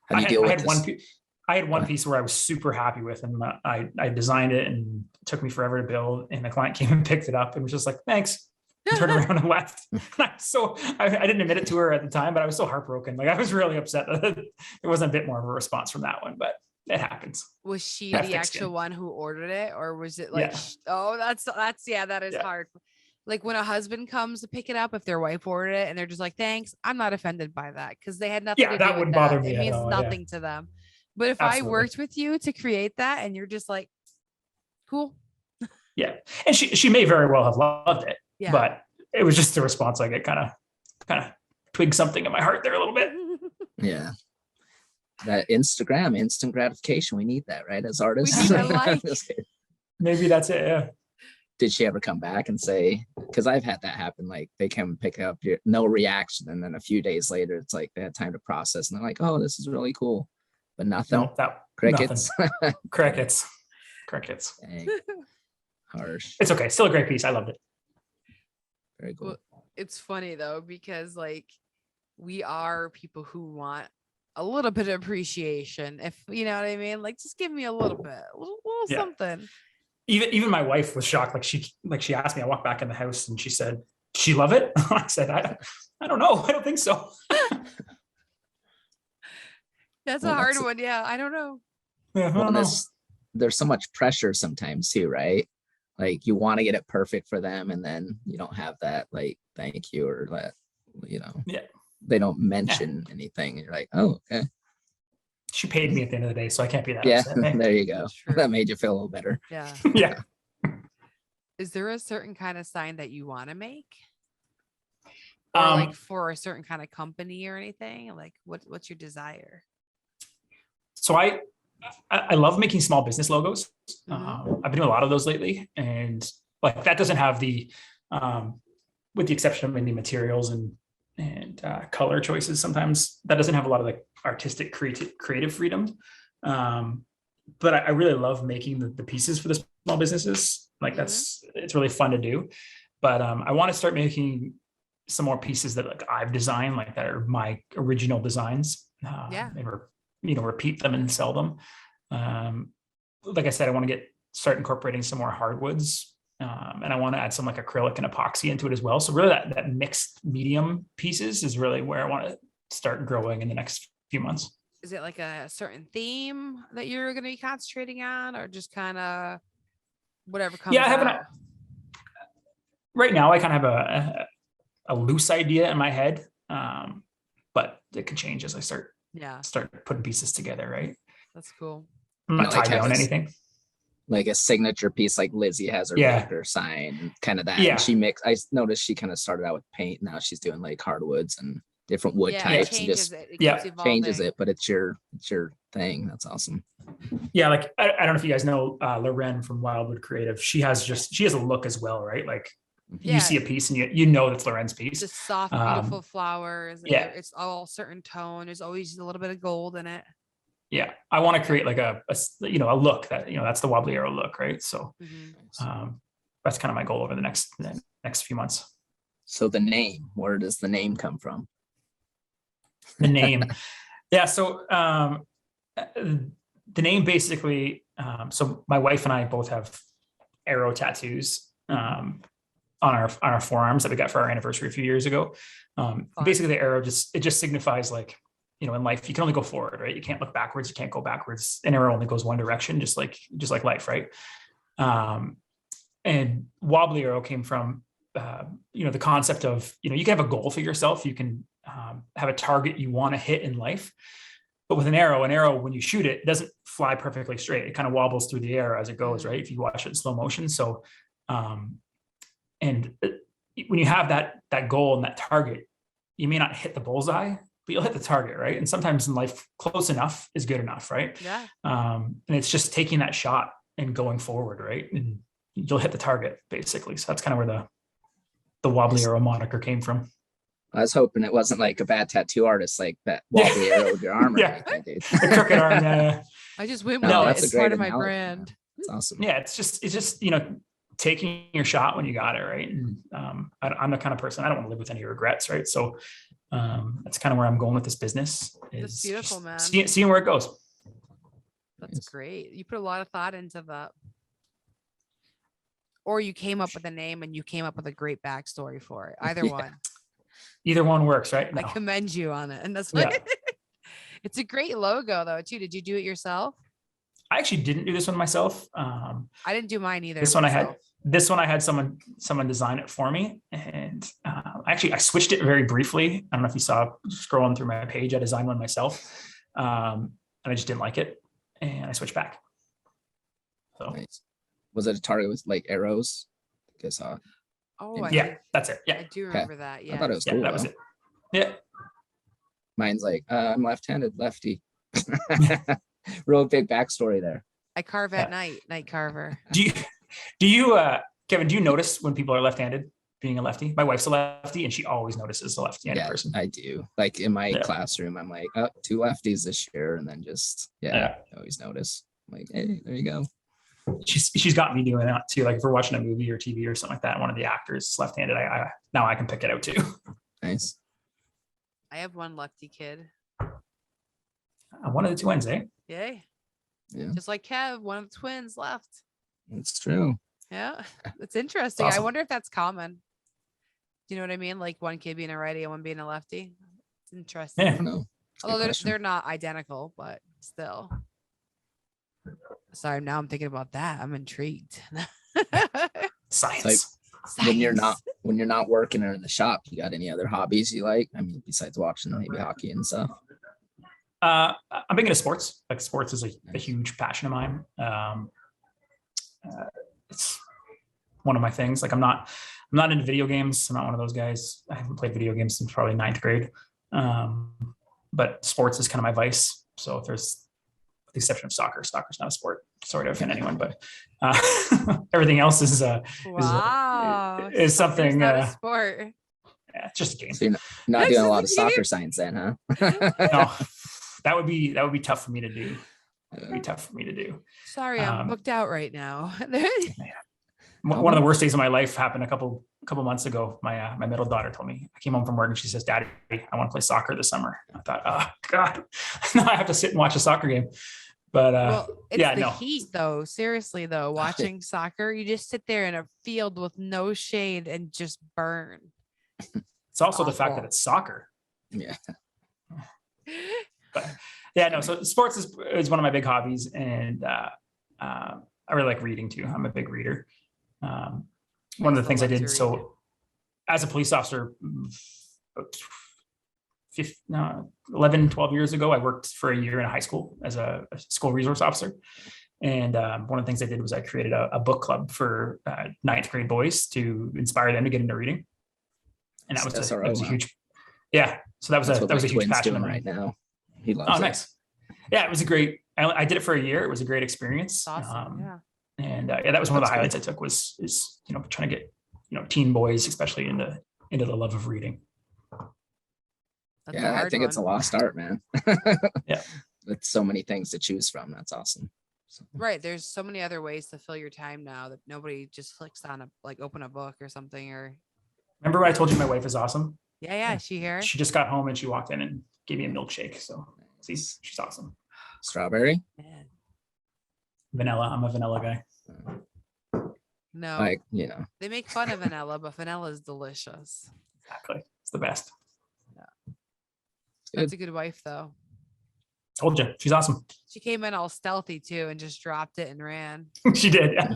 How do you deal with this? I had one piece where I was super happy with, and I designed it and it took me forever to build. And the client came and picked it up and was just like, "Thanks." And turned around and left. I didn't admit it to her at the time, but I was so heartbroken. Like, I was really upset that there wasn't a bit more of a response from that one, but it happens. Was she the actual one who ordered it, or was it like, that is hard. Like, when a husband comes to pick it up, if their wife ordered it and they're just like, "Thanks," I'm not offended by that, because they had nothing to do that with wouldn't that. bother me. It means nothing to them. But if I worked with you to create that and you're just like, cool. Yeah. And she may very well have loved it. Yeah. But it was just the response. Like, it kind of twigged something in my heart there a little bit. Yeah. That instant gratification. We need that, right? As artists. We need a like. Maybe that's it. Yeah. Did she ever come back and say, because I've had that happen, like they come pick up no reaction, and then a few days later it's like they had time to process and they're like, "Oh, this is really cool," but nothing. No, crickets. Nothing. Crickets. Dang. Harsh. It's okay. Still a great piece. I loved it. Very cool. Well, it's funny though, because like, we are people who want a little bit of appreciation, if you know what I mean. Like, just give me a little bit, a little something. Even my wife was shocked. Like, she asked me, I walked back in the house and she said, she love it? I said, I don't know. I don't think so. That's Well, a hard that's- one. Yeah, I don't know. Yeah, I Well, don't know. there's so much pressure sometimes too, right? Like you want to get it perfect for them, and then you don't have that like thank you or that, Yeah. they don't mention anything, and you're like, oh, okay, She paid me at the end of the day, so I can't be that yeah, upset. Eh? there you go. True. That made you feel a little better. Yeah. Yeah. Is there a certain kind of sign that you want to make? Or like for a certain kind of company or anything? Like what's your desire? So I love making small business logos. Mhm. I've been doing a lot of those lately, and like that doesn't have the, with the exception of maybe materials and color choices. Sometimes that doesn't have a lot of like artistic creative freedom. But I really love making the pieces for the small businesses. Like it's really fun to do. But I want to start making some more pieces that like I've designed, like that are my original designs. And repeat them and sell them. Like I said, I want to start incorporating some more hardwoods, and I want to add some like acrylic and epoxy into it as well. So really that mixed medium pieces is really where I want to start growing in the next few months. Is it like a certain theme that you're going to be concentrating on, or just kind of whatever comes Yeah, I out? haven't. Right now, I kind of have a loose idea in my head, but it could change as I start putting pieces together. Right. That's cool. I'm not tied down anything. Like a signature piece, like Lizzie has her maker sign, kind of that. Yeah. And I noticed she kind of started out with paint. Now she's doing like hardwoods and different wood types, and just changes it. But it's your thing. That's awesome. Yeah, like I don't know if you guys know Loren from Wildwood Creative. She has a look as well, right? Like you see a piece and you know that's Loren's piece. Just soft, beautiful flowers. Yeah, it's all certain tone. There's always a little bit of gold in it. Yeah, I want to create like a look that that's the Wobbly Arrow look, right? So that's kind of my goal over the next few months. So the name, where does the name come from? The name, yeah. So the name basically. So my wife and I both have arrow tattoos on our forearms that we got for our anniversary a few years ago. Basically, the arrow just signifies like, in life you can only go forward, right? You can't look backwards. You can't go backwards. An arrow only goes one direction, just like life, right? And Wobbly Arrow came from the concept of you can have a goal for yourself. You can have a target you want to hit in life. But with an arrow, when you shoot it, it doesn't fly perfectly straight. It kind of wobbles through the air as it goes, right? If you watch it in slow motion. So, and when you have that goal and that target, you may not hit the bullseye, but you'll hit the target, right? And sometimes in life, close enough is good enough, right? Yeah. And it's just taking that shot and going forward, right? And you'll hit the target, basically. So that's kind of where the Wobbly Arrow moniker came from. I was hoping it wasn't like a bad tattoo artist like that Wobbly Arrow with your arm or anything, dude. The crooked arm. Yeah. I just went with it. It's part of my brand. That's awesome. Yeah, it's just taking your shot when you got it, right? And I'm the kind of person I don't want to live with any regrets, right? So that's kind of where I'm going with this business. That's beautiful, man. Seeing where it goes. That's great. You put a lot of thought into that. Or you came up with a name and you came up with a great backstory for it. Either one. Either one works, right? No. I commend you on it. And that's why it's a great logo though, too. Did you do it yourself? I actually didn't do this one myself. I didn't do mine either. This one I had someone design it for me. And actually I switched it very briefly. I don't know if you saw scrolling through my page, I designed one myself. And I just didn't like it. And I switched back. So nice. Was it a target with like arrows? I guess that's it. Yeah. I do remember that. Yeah. I thought it was cool. That was it. Yeah. Mine's like, I'm left-handed, lefty. Real big backstory there. I carve at night carver. Do you Kevin, do you notice when people are left-handed being a lefty? My wife's a lefty and she always notices the left-handed person. I do. Like in my classroom, I'm like, oh, 2 lefties this year. And then I always notice. I'm like, hey, there you go. She's got me doing that too. Like if we're watching a movie or TV or something like that, one of the actors is left-handed. Now I can pick it out too. Nice. I have one lefty kid. One of the twins, eh? Yay. Yeah. Just like Kev, one of the twins left. It's true. Yeah. It's interesting. Awesome. I wonder if that's common. Do you know what I mean? Like one kid being a righty and one being a lefty. It's I interesting. don't know. Although Good question. they're not identical, but still. Sorry, now I'm thinking about that. I'm intrigued. Science. When you're Science. not working or in the shop, you got any other hobbies you like? I mean, besides watching maybe hockey and stuff. I'm big into sports. Like sports is a huge passion of mine. It's one of my things. Like I'm not into video games. I'm not one of those guys. I haven't played video games since probably ninth grade. But sports is kind of my vice. So if there's the exception of soccer's not a sport. Sorry to offend anyone, but everything else is Wow. is something. Not a sport. Yeah, it's just a game. So you're not doing a lot of soccer science then, huh? No, that would be tough for me to do. That would be tough for me to do. Sorry, I'm booked out right now. One of the worst days of my life happened a couple months ago. My middle daughter told me, I came home from work and she says, "Daddy, I want to play soccer this summer." I thought, oh God, now I have to sit and watch a soccer game. But well, it's yeah, the no. heat though. Seriously though, watching soccer, you just sit there in a field with no shade and just burn. It's also the fact Awful. that it's soccer. Yeah. But yeah, no. So sports is one of my big hobbies, and I really like reading too. I'm a big reader. One of the things I did. So as a police officer, 11, 12 years ago, I worked for a year in a high school as a school resource officer. And one of the things I did was I created a book club for ninth grade boys to inspire them to get into reading. And that was a huge, yeah. So that was a huge passion of mine right now. He loves it. Nice. Yeah, it was a great. I did it for a year. It was a great experience. Awesome. Yeah. And that was one of the highlights I took was trying to get teen boys especially into the love of reading. That's I think it's a lost art, man. Yeah. With so many things to choose from. That's awesome. So. Right. There's so many other ways to fill your time now that nobody just clicks on open a book or something or. Remember when I told you my wife is awesome? Yeah. She here. She just got home and she walked in and gave me a milkshake. So she's awesome. Strawberry? Man. Vanilla. I'm a vanilla guy. No. They make fun of vanilla, but vanilla is delicious. Exactly. It's the best. Yeah. That's a good wife though. Told you. She's awesome. She came in all stealthy too and just dropped it and ran. She did. Yeah.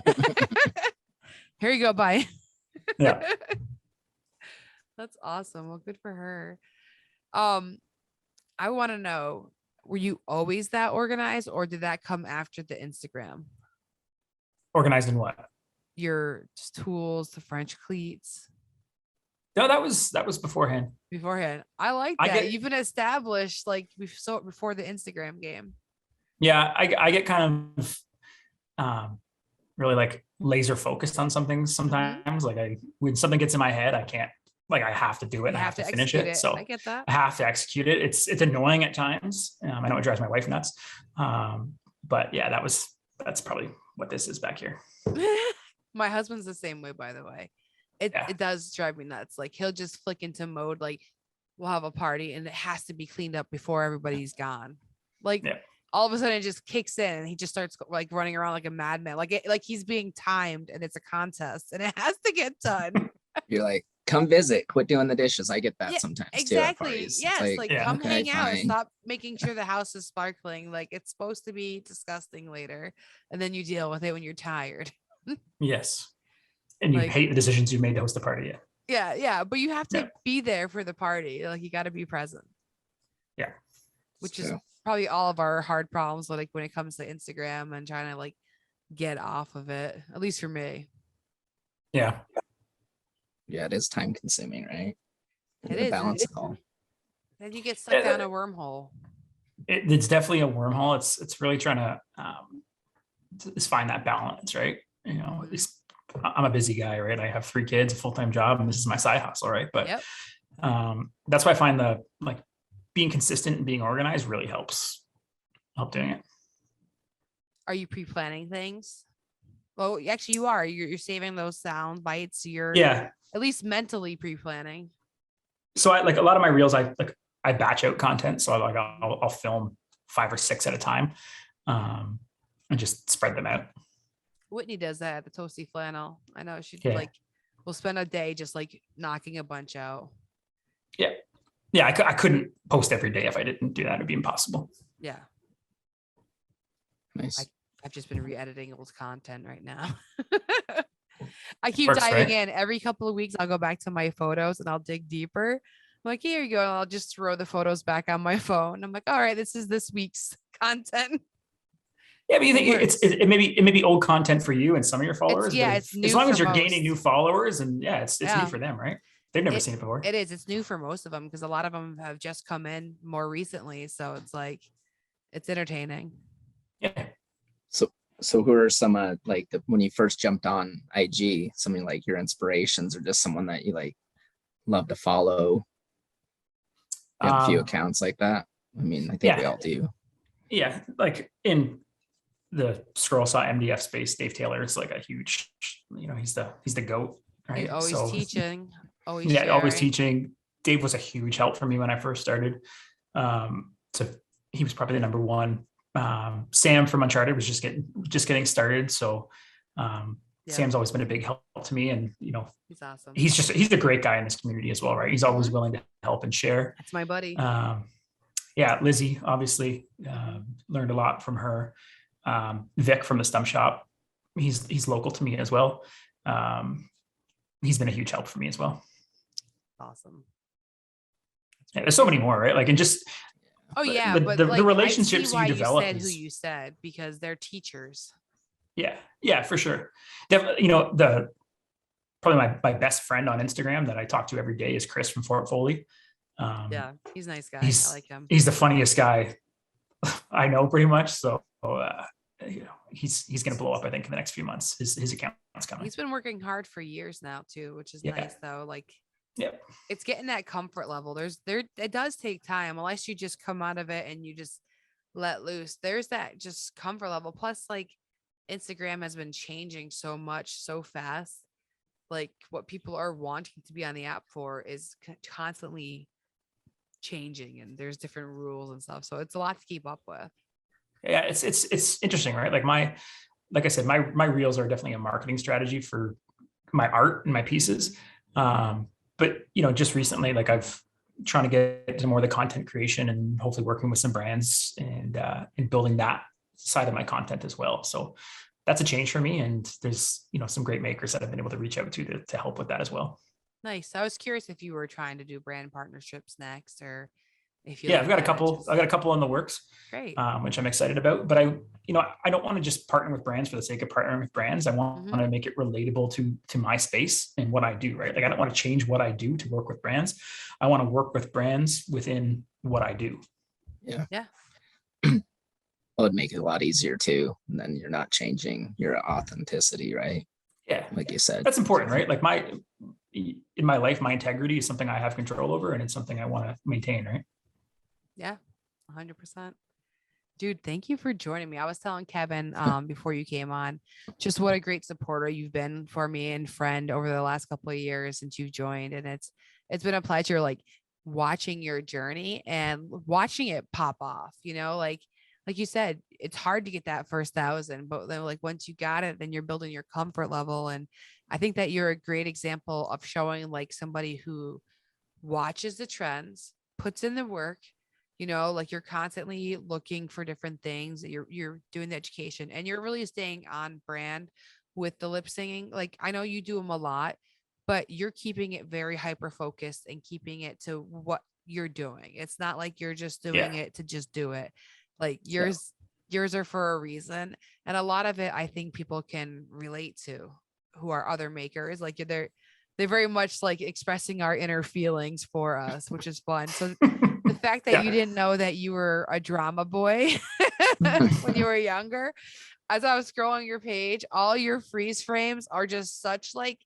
Here you go. Bye. Yeah. That's awesome. Well, good for her. I want to know, were you always that organized or did that come after the Instagram? Organized in what? Your tools, the French cleats. No, that was beforehand. I like that. You've been established before the Instagram game. Yeah, I get kind of really like laser focused on some things sometimes. Mm-hmm. Like when something gets in my head, I can't, like I have to do it. I have to finish it. So I get that. I have to execute it. It's annoying at times. I know it drives my wife nuts. But yeah, that's probably what this is back here. My husband's the same way, by the way. It does drive me nuts. Like he'll just flick into mode. Like we'll have a party and it has to be cleaned up before everybody's gone. Like all of a sudden it just kicks in and he just starts like running around like a madman. Like he's being timed and it's a contest and it has to get done. You're like, come visit, quit doing the dishes. I get that sometimes exactly. Too. Yes, like come hang out and fine. stop making sure the house is sparkling. Like it's supposed to be disgusting later, and then you deal with it when you're tired. Yes, and you hate the decisions you made to host the party. Yeah, but you have to be there for the party. Like you got to be present. Yeah, which is probably all of our hard problems. Like when it comes to Instagram and trying to like get off of it. At least for me. Yeah. Yeah, it is time consuming, right? It is. Balance it all. Then you get stuck down a wormhole. It's definitely a wormhole. It's really trying to just find that balance, right? I'm a busy guy, right? I have 3 kids, a full-time job, and this is my side hustle, right? But that's why I find being consistent and being organized really helps doing it. Are you pre-planning things? Well, actually, you are. You're saving those sound bites. You're at least mentally pre-planning. So I like a lot of my reels. I batch out content, so I'll film 5 or 6 at a time, and just spread them out. Whitney does that at the Toasty Flannel. I know she we'll spend a day just like knocking a bunch out. Yeah. Yeah. I couldn't post every day. If I didn't do that, it'd be impossible. Yeah. Nice. I've just been re-editing old content right now. I keep Works, diving right? in every couple of weeks. I'll go back to my photos and I'll dig deeper. I'm like, here you go. And I'll just throw the photos back on my phone. I'm like, all right, this is this week's content. Yeah, but you think works. it may be old content for you and some of your followers. Yeah, but it's new as long as for you're gaining most. new followers, and yeah, it's Yeah. new for them, right? They've never seen it before. It is. It's new for most of them because a lot of them have just come in more recently. So it's like, it's entertaining. Yeah. So who are some like when you first jumped on IG, something like your inspirations or just someone that you like love to follow? You have a few accounts like that. I mean, I think we all do. Yeah, like in the scroll saw MDF space, Dave Taylor is like a huge, he's the GOAT, right? Always teaching. Always always sharing. teaching. Dave was a huge help for me when I first started. So he was probably the number one. Sam from Uncharted was just getting started. So Sam's always been a big help to me, and he's awesome. He's a great guy in this community as well, right? He's always willing to help and share. That's my buddy. Lizzie, obviously, learned a lot from her. Vic from the Stump Shop, he's local to me as well. He's been a huge help for me as well. Awesome. Yeah, there's so many more, right? Like, and just but the like, relationships you develop. You said who you said because they're teachers. Yeah, for sure. Definitely, probably my best friend on Instagram that I talk to every day is Chris from Fort Foley. He's a nice guy. I like him. He's the funniest guy I know, pretty much. So he's going to blow up, I think, in the next few months. His account's coming. He's been working hard for years now too, which is nice though. Like, it's getting that comfort level. It does take time, unless you just come out of it and you just let loose. There's that just comfort level. Plus, like, Instagram has been changing so much so fast. Like, what people are wanting to be on the app for is constantly changing, and there's different rules and stuff. So it's a lot to keep up with. Yeah, it's interesting, right? Like I said, my reels are definitely a marketing strategy for my art and my pieces. But just recently, like, I've trying to get to more of the content creation and hopefully working with some brands and building that side of my content as well. So that's a change for me. And there's, some great makers that I've been able to reach out to help with that as well. Nice. I was curious if you were trying to do brand partnerships next, or if you. Yeah, I've got a couple in the works. Great. Which I'm excited about. But I don't want to just partner with brands for the sake of partnering with brands. I want to make it relatable to my space and what I do, right? Like, I don't want to change what I do to work with brands. I want to work with brands within what I do. Yeah. Yeah. Well, it'd make it a lot easier too. And then you're not changing your authenticity, right? Yeah. Like you said. That's important, right? Like, in my life, my integrity is something I have control over, and it's something I want to maintain, right? Yeah, 100%. Dude, thank you for joining me. I was telling Kevin before you came on, just what a great supporter you've been for me and friend over the last couple of years since you've joined. And it's been a pleasure, like, watching your journey and watching it pop off, like you said, it's hard to get that first 1,000, but then, like, once you got it, then you're building your comfort level. And I think that you're a great example of showing, like, somebody who watches the trends, puts in the work, like, you're constantly looking for different things. You're doing the education, and you're really staying on brand with the lip singing. Like, I know you do them a lot, but you're keeping it very hyper focused and keeping it to what you're doing. It's not like you're just doing it to just do it. Like, yours are for a reason. And a lot of it, I think people can relate to, who are other makers. Like, they're very much like expressing our inner feelings for us, which is fun. So the fact that you didn't know that you were a drama boy when you were younger, as I was scrolling your page, all your freeze frames are just such, like,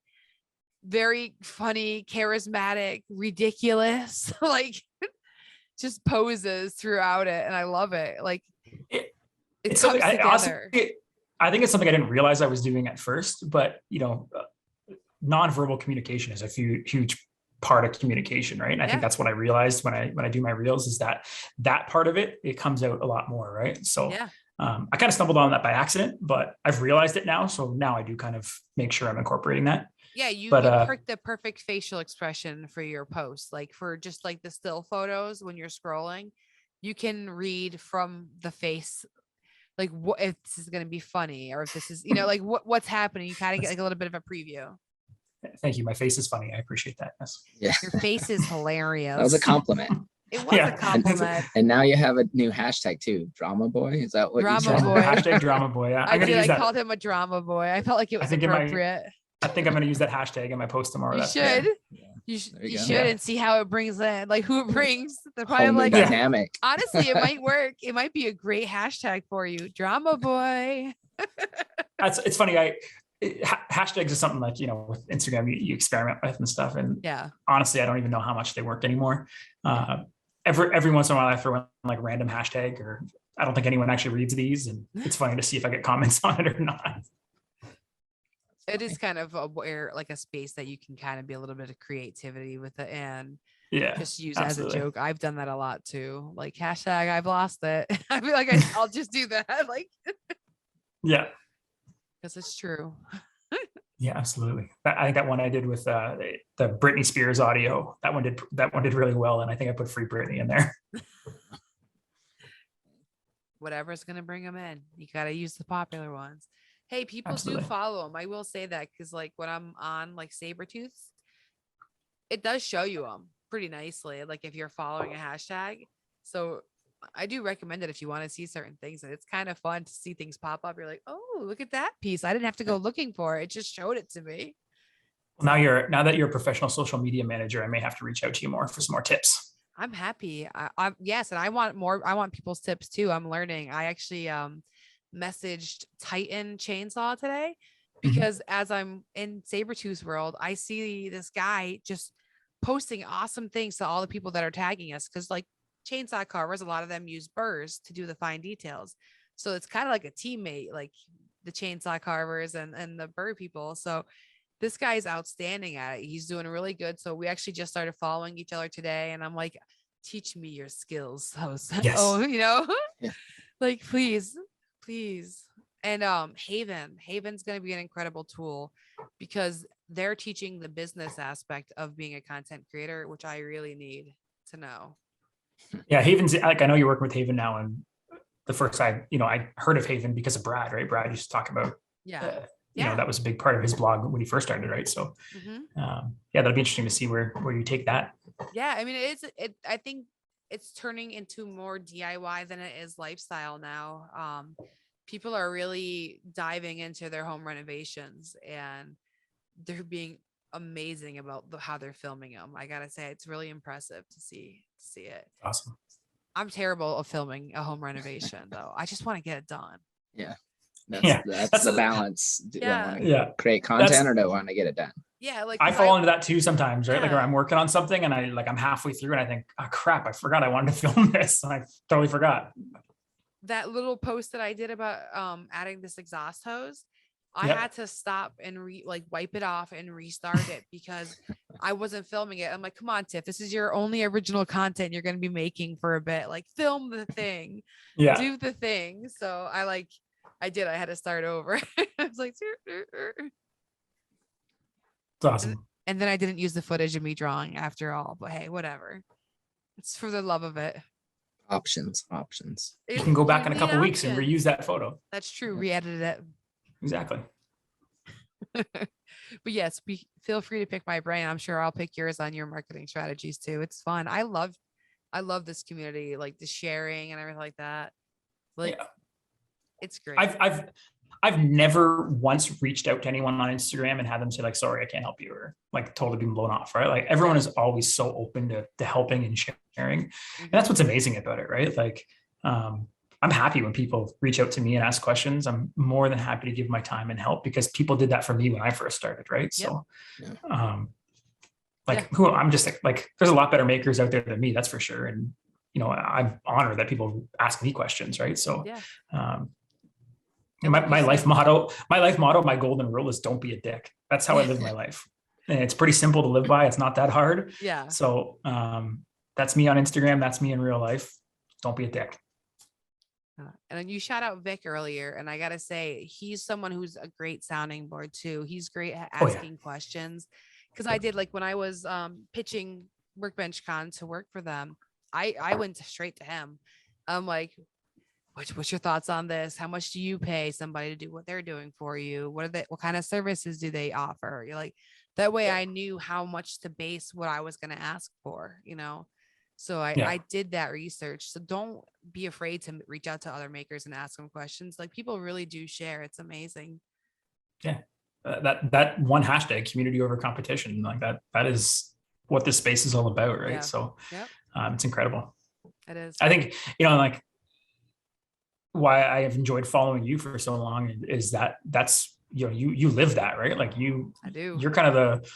very funny, charismatic, ridiculous, like, just poses throughout it. And I love it. Like, it's something I think it's something I didn't realize I was doing at first, but nonverbal communication is a huge part of communication, right? And I think that's what I realized when I do my reels, is that part of it comes out a lot more, right? So I kind of stumbled on that by accident, but I've realized it now. So now I do kind of make sure I'm incorporating that. Yeah, you But picked the perfect facial expression for your post. Like for just like the still photos when you're scrolling, you can read from the face, like what if this is going to be funny or if this is, like what's happening. You kind of get like a little bit of a preview. thank you. My face is funny. I appreciate that. Yes. Yeah. Your face is hilarious. That was a compliment. It was a compliment. And now you have a new hashtag too. Drama boy. Is that what Drama you said? boy. Hashtag drama boy. Yeah, I'm gonna use I that. called him a drama boy. I felt like it was appropriate. I think I'm going to use that hashtag in my post tomorrow. You should. Yeah. You you should go. and see how it brings in, like who it brings. They're Whole probably new like, dynamic. honestly, it might work. It might be a great hashtag for you. Drama boy. It's funny. Hashtags is something like, with Instagram, you experiment with and stuff. And Yeah. honestly, I don't even know how much they work anymore. Every once in a while I throw in like random hashtag, or I don't think anyone actually reads these. And it's funny to see if I get comments on it or not. It is kind of like a space that you can kind of be a little bit of creativity with it and Yeah, just use absolutely. as a joke. I've done that a lot too. Like hashtag I've lost it. I feel like I'll just do that. Like, yeah, because it's true. yeah, absolutely. I think that one I did with the Britney Spears audio, that one did really well. And I think I put Free Britney in there. Whatever's going to bring them in. You got to use the popular ones. Hey, people Absolutely. do follow them. I will say that because like when I'm on like Sabretooths, it does show you them pretty nicely. Like if you're following a hashtag. So I do recommend it if you want to see certain things. And it's kind of fun to see things pop up. You're like, oh, look at that piece. I didn't have to go looking for it. It just showed it to me. Now that you're a professional social media manager, I may have to reach out to you more for some more tips. I'm happy. I'm yes. And I want more. I want people's tips too. I'm learning. I actually messaged Titan Chainsaw today because as I'm in Sabretooth world, I see this guy just posting awesome things to all the people that are tagging us. Cause like chainsaw carvers, a lot of them use burrs to do the fine details. So it's kind of like a teammate, like the chainsaw carvers and the burr people. So this guy is outstanding at it. He's doing really good. So we actually just started following each other today. And I'm like, teach me your skills. Yes. Oh, Yeah. like, please. And Haven's going to be an incredible tool because they're teaching the business aspect of being a content creator, which I really need to know. Yeah, Haven's like, I know you're working with Haven now, and the first I heard of Haven because of Brad, right? Brad used to talk about, that was a big part of his blog when he first started, right? So, that'll be interesting to see where you take that. Yeah, I mean, I think it's turning into more DIY than it is lifestyle now. People are really diving into their home renovations and they're being amazing about how they're filming them. I gotta say, it's really impressive to see it. Awesome. I'm terrible at filming a home renovation though. I just want to get it done. Yeah. That's the balance. Do I want to create content or do I want to get it done? Yeah, like I fall into that too sometimes, right? Like I'm working on something and I'm halfway through and I think, oh crap, I forgot I wanted to film this. And I totally forgot. That little post that I did about adding this exhaust hose, I had to stop and wipe it off and restart it because I wasn't filming it. I'm like, come on, Tiff, this is your only original content you're going to be making for a bit. Like film the thing, do the thing. So I had to start over. I was like, it's awesome. And then I didn't use the footage of me drawing after all, but hey, whatever. It's for the love of it. Options. You can go back in a couple weeks and reuse that photo. That's true. Re-edited it. Exactly. But yes, feel free to pick my brain. I'm sure I'll pick yours on your marketing strategies too. It's fun. I love this community, like the sharing and everything like that. It's great. I've never once reached out to anyone on Instagram and had them say like, sorry, I can't help you, or like totally being blown off, right? Like everyone is always so open to helping and sharing. And that's what's amazing about it, right? Like, I'm happy when people reach out to me and ask questions. I'm more than happy to give my time and help because people did that for me when I first started, right? So, I'm just like, there's a lot better makers out there than me, that's for sure. And, I'm honored that people ask me questions, right? So, my life motto, my golden rule is don't be a dick. That's how I live my life. And it's pretty simple to live by. It's not that hard. Yeah. So that's me on Instagram. That's me in real life. Don't be a dick. And then you shout out Vic earlier, and I gotta say, he's someone who's a great sounding board too. He's great at Oh, yeah. asking questions. Because I did, like, when I was pitching Workbench Con to work for them, I went straight to him. I'm like, what's your thoughts on this? How much do you pay somebody to do what they're doing for you? What kind of services do they offer? You're like, that way I knew how much to base what I was going to ask for, you know? So I did that research. So don't be afraid to reach out to other makers and ask them questions. Like, people really do share. It's amazing. Yeah. That one hashtag, community over competition, like that is what this space is all about, right? Yeah. So Yep. It's incredible. It is. I think, like, why I have enjoyed following you for so long is that's, you live that, right? Like I do. You're kind of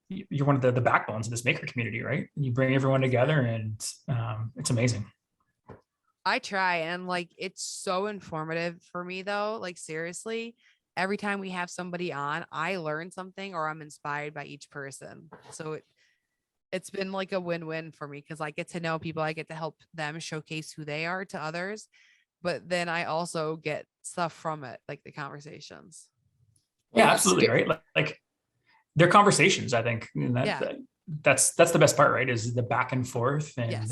you're one of the backbones of this maker community, right? You bring everyone together, and it's amazing. I try, and like, it's so informative for me though. Like, seriously, every time we have somebody on, I learn something or I'm inspired by each person. So it's been like a win-win for me, because I get to know people, I get to help them showcase who they are to others, but then I also get stuff from it, like the conversations. Yeah, absolutely. Right. Like they're conversations, I think. And that's the best part, right? Is the back and forth and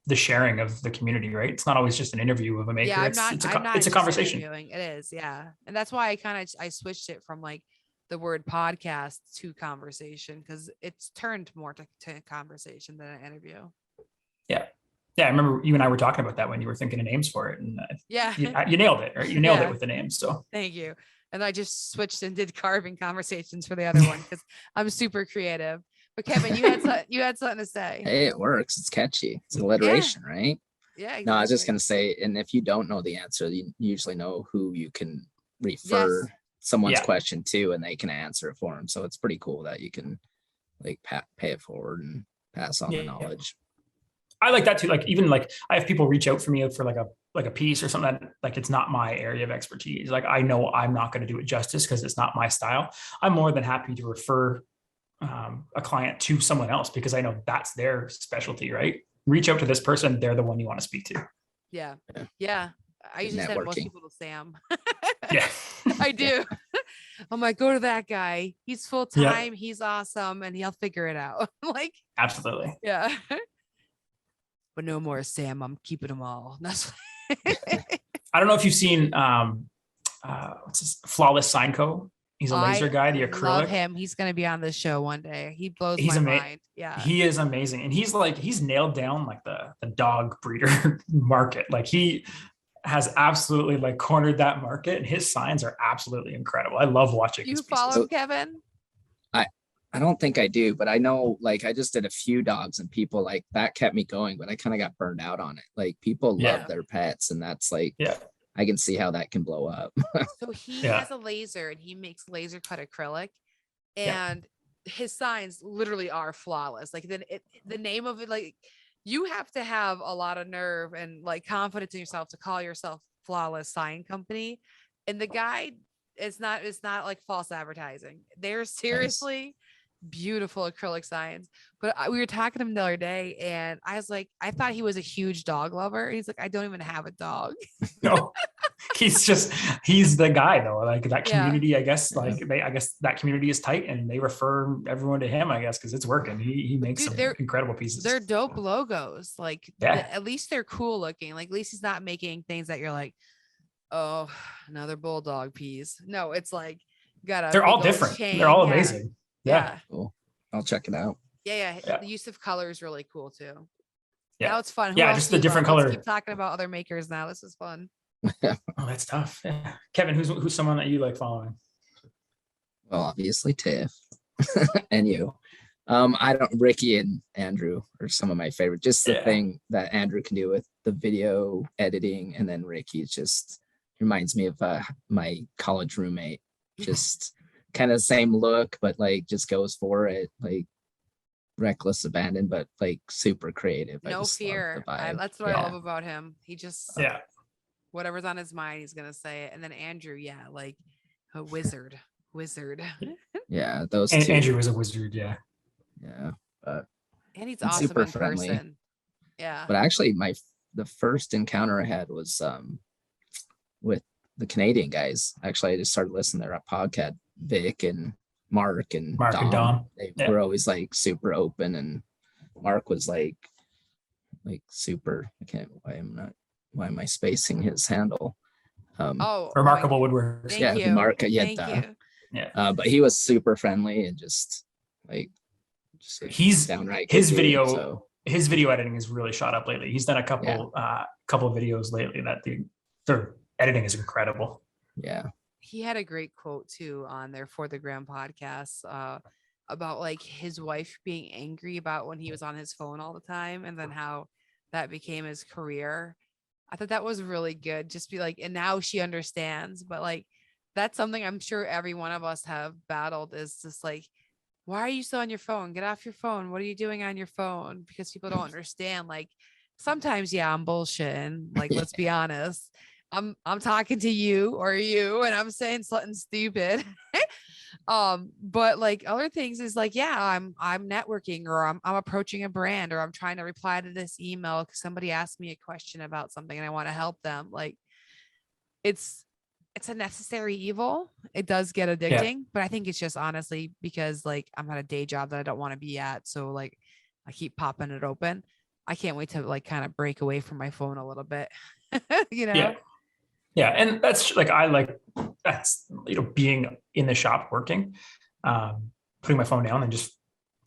the sharing of the community, right? It's not always just an interview of a maker. Yeah, it's a conversation. It is. Yeah. And that's why I switched it from like the word podcast to conversation, because it's turned more to conversation than an interview. Yeah. Yeah. I remember you and I were talking about that when you were thinking of names for it. And you nailed it, right? You nailed it with the names. So thank you. And I just switched and did carving conversations for the other one, because I'm super creative. But Kevin, you had something to say. Hey, it works. It's catchy. It's alliteration, right? Yeah. Exactly. No, I was just gonna say, and if you don't know the answer, you usually know who you can refer someone's question to, and they can answer it for them. So it's pretty cool that you can like pay it forward and pass on the knowledge. I like that too. Like, even like I have people reach out for me for like a piece or something that, like, it's not my area of expertise. Like, I know I'm not going to do it justice because it's not my style. I'm more than happy to refer a client to someone else, because I know that's their specialty, right? Reach out to this person. They're the one you want to speak to. Yeah. I usually send most people to Sam. Yeah. I do. I'm like, go to that guy. He's full time. He's awesome. And he'll figure it out. Like, absolutely. Yeah. But no more Sam. I'm keeping them all. That's I don't know if you've seen what's his Flawless Sign Co. He's a laser guy, the acrylic. Love him. He's going to be on this show one day. He blows my mind. Yeah. He is amazing. And he's nailed down like the dog breeder market. Like, he has absolutely like cornered that market, and his signs are absolutely incredible. I love watching. You follow Kevin? I don't think I do, but I know, like, I just did a few dogs, and people like that kept me going, but I kind of got burned out on it. Like, people love their pets, and that's like, I can see how that can blow up. So he has a laser, and he makes laser cut acrylic, and his signs literally are flawless. Like, the name of it, like, you have to have a lot of nerve and like confidence in yourself to call yourself Flawless Sign Company. And the guy, it's not like false advertising. They're seriously beautiful acrylic signs. But we were talking to him the other day, and I was like, I thought he was a huge dog lover. And he's like, I don't even have a dog. No, he's the guy though. Like, that community, I guess, I guess that community is tight, and they refer everyone to him, I guess, because it's working. He makes some incredible pieces. They're dope logos. Like, at least they're cool looking. Like, at least he's not making things that you're like, oh, another bulldog piece. No, it's like, they're all different. They're all amazing. Yeah. Cool. I'll check it out. Yeah. The use of color is really cool too. Yeah. Now it's fun. Who just the different color. Let's keep talking about other makers now. This is fun. Oh, that's tough. Yeah. Kevin, who's someone that you like following? Well, obviously Tiff and you. Ricky and Andrew are some of my favorite. Just the thing that Andrew can do with the video editing, and then Ricky just reminds me of my college roommate. Just kind of the same look, but like just goes for it, like reckless abandon, but like super creative. No fear. That's what I love about him. He just whatever's on his mind, he's gonna say it. And then Andrew, like a wizard. Yeah, those two. Andrew is a wizard. Yeah, but and he's awesome in person. Yeah, but actually the first encounter I had was with the Canadian guys. Actually, I just started listening to their podcast. Vic and Mark and Dom. They were always like super open, and Mark was like super. Why am I spacing his handle? Remarkable Woodworks. Thank you. Mark. Thank you. But he was super friendly and just he's downright his good video. dude, so. His video editing has really shot up lately. He's done a couple of videos lately that their editing is incredible. Yeah. He had a great quote too on their For the Gram podcast about like his wife being angry about when he was on his phone all the time, and then how that became his career. I thought that was really good. Just be like, and now she understands. But like, that's something I'm sure every one of us have battled, is just like, why are you still on your phone? Get off your phone. What are you doing on your phone? Because people don't understand. Like sometimes, I'm bullshitting. Like, let's be honest. I'm talking to you and I'm saying something stupid. But like other things is like, I'm networking, or I'm approaching a brand, or I'm trying to reply to this email because somebody asked me a question about something and I want to help them. Like it's a necessary evil. It does get addicting, but I think it's just honestly because like I'm at a day job that I don't want to be at. So like I keep popping it open. I can't wait to like kind of break away from my phone a little bit, Yeah. And that's like, being in the shop working, putting my phone down and just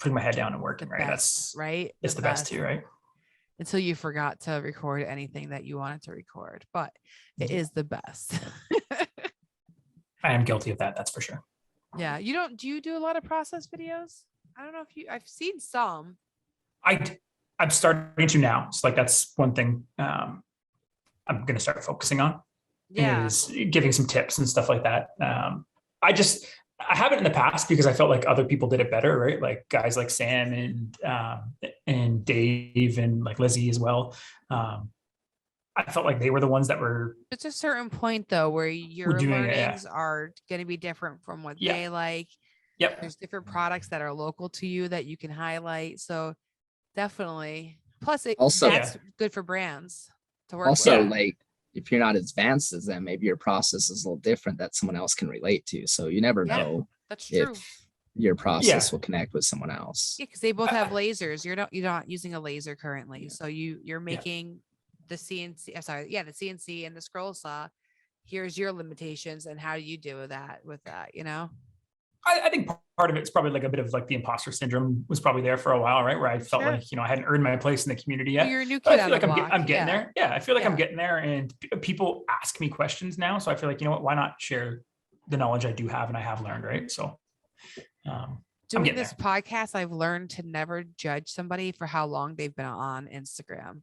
putting my head down and working, right? That's right. It's the best too, right? Until you forgot to record anything that you wanted to record, but it is the best. I am guilty of that. That's for sure. Yeah. Do you do a lot of process videos? I don't know if I've seen some. I'm starting to now. So like, that's one thing I'm going to start focusing on. Is giving some tips and stuff like that. I haven't in the past because I felt like other people did it better, right? Like guys like Sam and Dave and like Lizzie as well. I felt like they were the ones that were. It's a certain point though where your learnings are going to be different from what they like. Yep. There's different products that are local to you that you can highlight. So definitely. Plus, that's good for brands to work with. Like, if you're not as advanced as them, maybe your process is a little different that someone else can relate to. So you never know that's true. If your process will connect with someone else. Yeah, because they both have lasers. You're not using a laser currently. So you're making the CNC, the CNC and the scroll saw. Here's your limitations and how do you deal with that, I think part of it's probably like a bit of like the imposter syndrome was probably there for a while, right? Where I felt like, I hadn't earned my place in the community yet. Well, you're a new kid. I feel like I'm getting there. Yeah. I feel like I'm getting there, and people ask me questions now. So I feel like, why not share the knowledge I do have and I have learned, right? So doing this podcast, I've learned to never judge somebody for how long they've been on Instagram,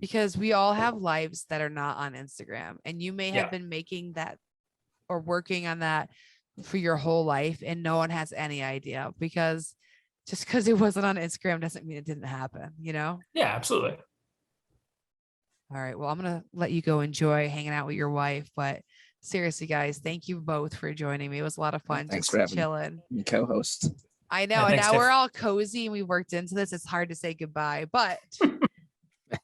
because we all have lives that are not on Instagram, and you may have been making that or working on that for your whole life and no one has any idea, because just because it wasn't on Instagram doesn't mean it didn't happen, Yeah, absolutely. All right. Well, I'm going to let you go enjoy hanging out with your wife, but seriously, guys, thank you both for joining me. It was a lot of fun. Thanks for having chilling. Me co-host. I know. And now we're all cozy and we worked into this. It's hard to say goodbye, but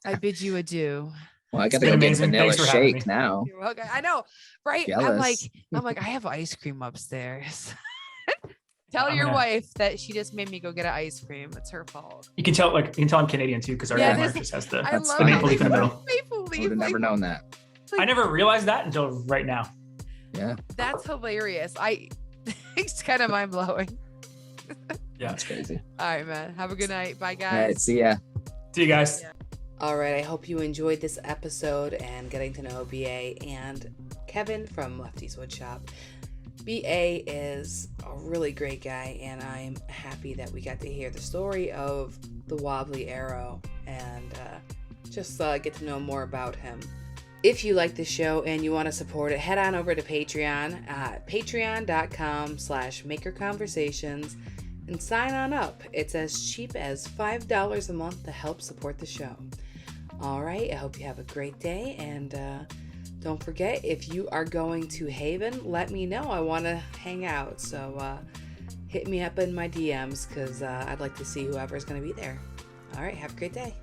I bid you adieu. Well, I got to go get vanilla shake now. I know, right? Jealous. I'm like, I have ice cream upstairs. Tell your wife that she just made me go get an ice cream. It's her fault. You can tell I'm Canadian too, because our grandma just has the maple leaf in the middle. Maple leaf. I would have never known that. I never realized that until right now. Yeah. That's hilarious. It's kind of mind blowing. Yeah, it's crazy. All right, man. Have a good night. Bye, guys. All right, see ya. See you guys. Yeah. All right, I hope you enjoyed this episode and getting to know BA and Kevin from Lefty's Woodshop. BA is a really great guy, and I'm happy that we got to hear the story of the Wobbly Arrow and just get to know more about him. If you like the show and you want to support it, head on over to Patreon at patreon.com/makerconversations and sign on up. It's as cheap as $5 a month to help support the show. All right, I hope you have a great day, and don't forget, if you are going to Haven, let me know. I want to hang out, so hit me up in my DMs, because I'd like to see whoever's going to be there. All right, have a great day.